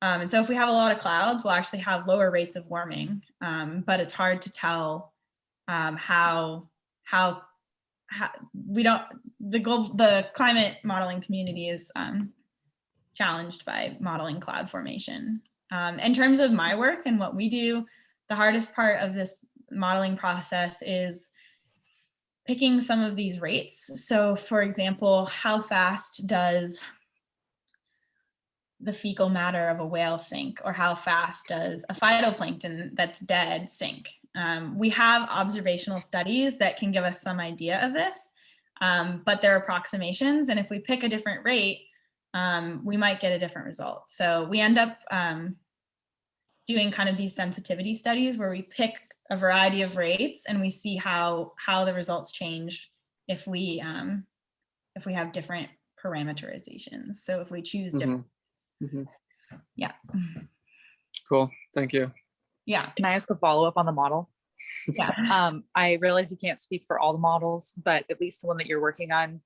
Speaker 3: And so if we have a lot of clouds, we'll actually have lower rates of warming, but it's hard to tell how we don't, the climate modeling community is challenged by modeling cloud formation. In terms of my work and what we do, the hardest part of this modeling process is picking some of these rates. So for example, how fast does the fecal matter of a whale sink, or how fast does a phytoplankton that's dead sink? We have observational studies that can give us some idea of this, but they're approximations. And if we pick a different rate, we might get a different result. So we end up doing kind of these sensitivity studies where we pick a variety of rates and we see how the results change if we have different parameterizations. So if we choose different, yeah.
Speaker 8: Cool, thank you.
Speaker 3: Yeah.
Speaker 4: Can I ask a follow-up on the model?
Speaker 3: Yeah.
Speaker 4: I realize you can't speak for all the models, but at least the one that you're working on,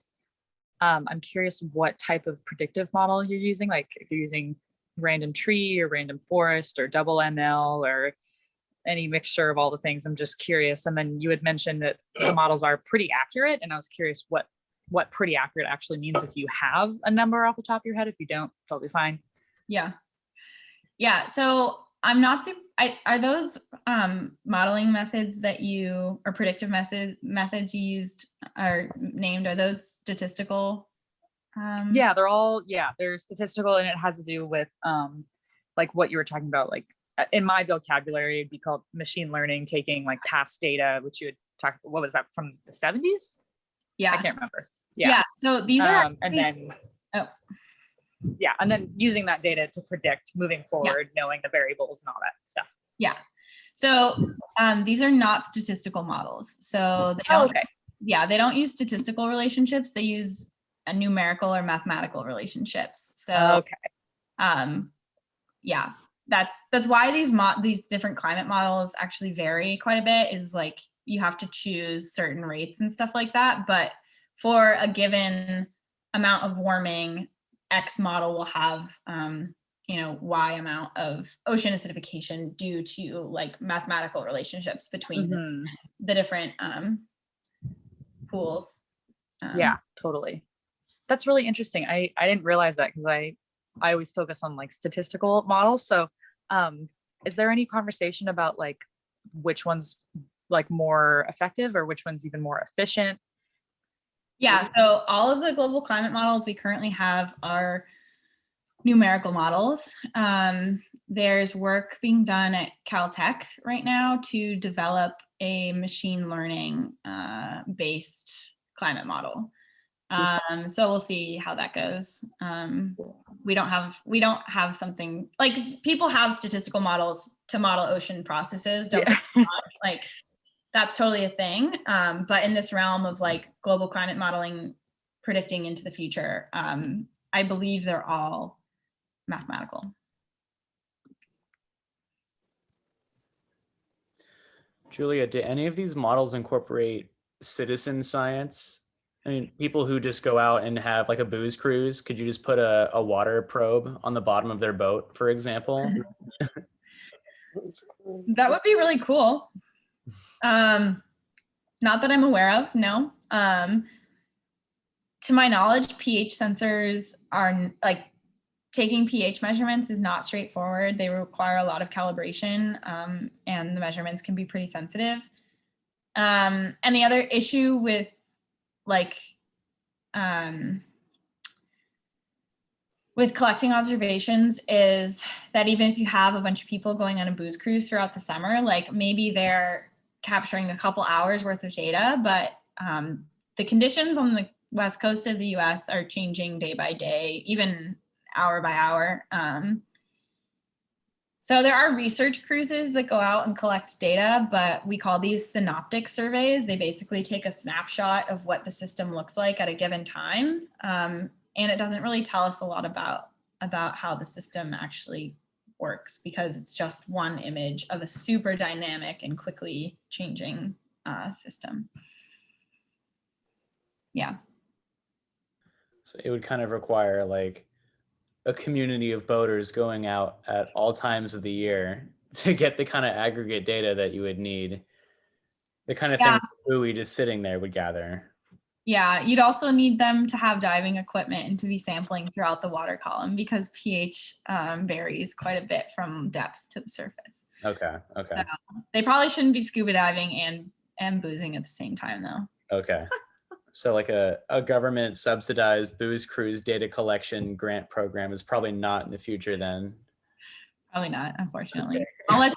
Speaker 4: I'm curious what type of predictive model you're using, like if you're using random tree or random forest or double ML or any mixture of all the things. I'm just curious. And then you had mentioned that the models are pretty accurate, and I was curious what pretty accurate actually means. If you have a number off the top of your head, if you don't, totally fine.
Speaker 3: Yeah. So I'm not super, are those modeling methods that you, or predictive methods you used are named, are those statistical?
Speaker 4: Yeah, they're statistical, and it has to do with like what you were talking about, like in my vocabulary, it'd be called machine learning, taking like past data, which you had talked, what was that, from the 70s?
Speaker 3: Yeah.
Speaker 4: I can't remember.
Speaker 3: Yeah. So these are
Speaker 4: and then
Speaker 3: oh.
Speaker 4: Yeah, and then using that data to predict moving forward, knowing the variables and all that stuff.
Speaker 3: Yeah. So these are not statistical models. So they don't, they don't use statistical relationships. They use a numerical or mathematical relationships. So yeah, that's why these different climate models actually vary quite a bit, is like you have to choose certain rates and stuff like that. But for a given amount of warming, X model will have Y amount of ocean acidification due to like mathematical relationships between the different pools.
Speaker 4: Yeah, totally. That's really interesting. I didn't realize that, because I always focus on like statistical models. So is there any conversation about like which one's like more effective or which one's even more efficient?
Speaker 3: Yeah, so all of the global climate models we currently have are numerical models. There's work being done at Caltech right now to develop a machine learning based climate model. So we'll see how that goes. We don't have something like, people have statistical models to model ocean processes. Like that's totally a thing. But in this realm of like global climate modeling, predicting into the future, I believe they're all mathematical.
Speaker 1: Julia, do any of these models incorporate citizen science? I mean, people who just go out and have like a booze cruise, could you just put a water probe on the bottom of their boat, for example?
Speaker 3: That would be really cool. Not that I'm aware of, no. To my knowledge, pH sensors are like, taking pH measurements is not straightforward. They require a lot of calibration, and the measurements can be pretty sensitive. And the other issue with like, with collecting observations is that even if you have a bunch of people going on a booze cruise throughout the summer, like maybe they're capturing a couple hours worth of data, but the conditions on the west coast of the US are changing day by day, even hour by hour. So there are research cruises that go out and collect data, but we call these synoptic surveys. They basically take a snapshot of what the system looks like at a given time. And it doesn't really tell us a lot about how the system actually works, because it's just one image of a super dynamic and quickly changing system. Yeah.
Speaker 1: So it would kind of require like a community of boaters going out at all times of the year to get the kind of aggregate data that you would need. The kind of thing buoy just sitting there would gather.
Speaker 3: Yeah, you'd also need them to have diving equipment and to be sampling throughout the water column, because pH varies quite a bit from depth to the surface.
Speaker 1: Okay.
Speaker 3: So they probably shouldn't be scuba diving and boozing at the same time, though.
Speaker 1: Okay. So like a government subsidized booze cruise data collection grant program is probably not in the future then.
Speaker 3: Probably not, unfortunately. Okay.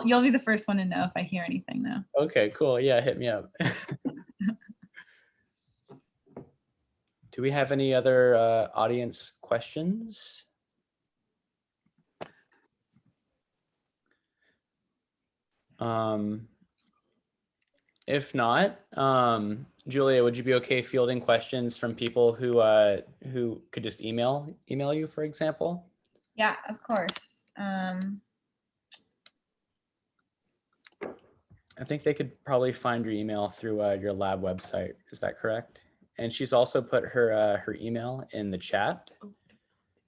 Speaker 3: You'll be the first one to know if I hear anything, though.
Speaker 1: Okay, cool. Yeah, hit me up. Do we have any other audience questions? If not, Julia, would you be okay fielding questions from people who could just email you, for example?
Speaker 3: Yeah, of course.
Speaker 1: I think they could probably find your email through your lab website. Is that correct? And she's also put her email in the chat.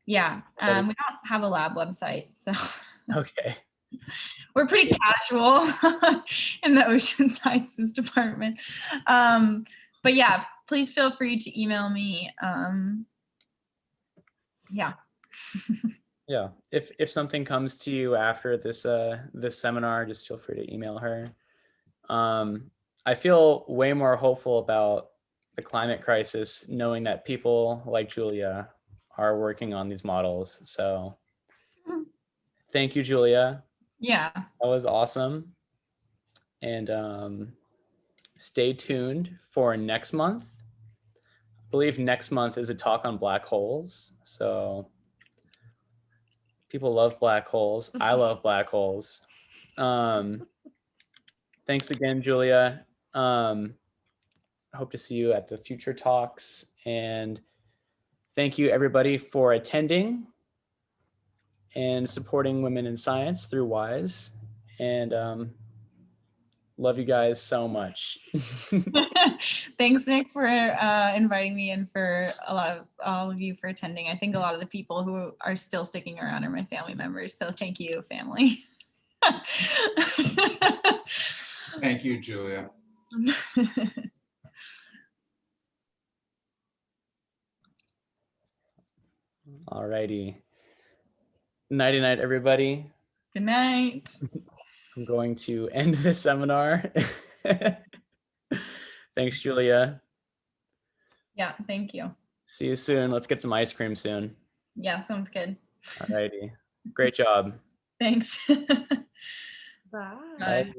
Speaker 3: Yeah, we don't have a lab website, so.
Speaker 1: Okay.
Speaker 3: We're pretty casual in the ocean sciences department. But yeah, please feel free to email me. Yeah.
Speaker 1: Yeah. If something comes to you after this this seminar, just feel free to email her. I feel way more hopeful about the climate crisis knowing that people like Julia are working on these models. So thank you, Julia.
Speaker 3: Yeah.
Speaker 1: That was awesome. And stay tuned for next month. believe next month is a talk on black holes. So people love black holes. I love black holes. Thanks again, Julia. I hope to see you at the future talks, and thank you everybody for attending and supporting women in science through WISE, and love you guys so much.
Speaker 3: Thanks, Nick, for inviting me, and for all of you for attending. I think a lot of the people who are still sticking around are my family members, so thank you, family.
Speaker 9: Thank you, Julia.
Speaker 1: All righty. Nighty night, everybody.
Speaker 3: Good night.
Speaker 1: I'm going to end the seminar. Thanks, Julia.
Speaker 3: Yeah, thank you.
Speaker 1: See you soon. Let's get some ice cream soon.
Speaker 3: Yeah, sounds good.
Speaker 1: All righty. Great job.
Speaker 3: Thanks.
Speaker 4: Bye.
Speaker 1: Bye.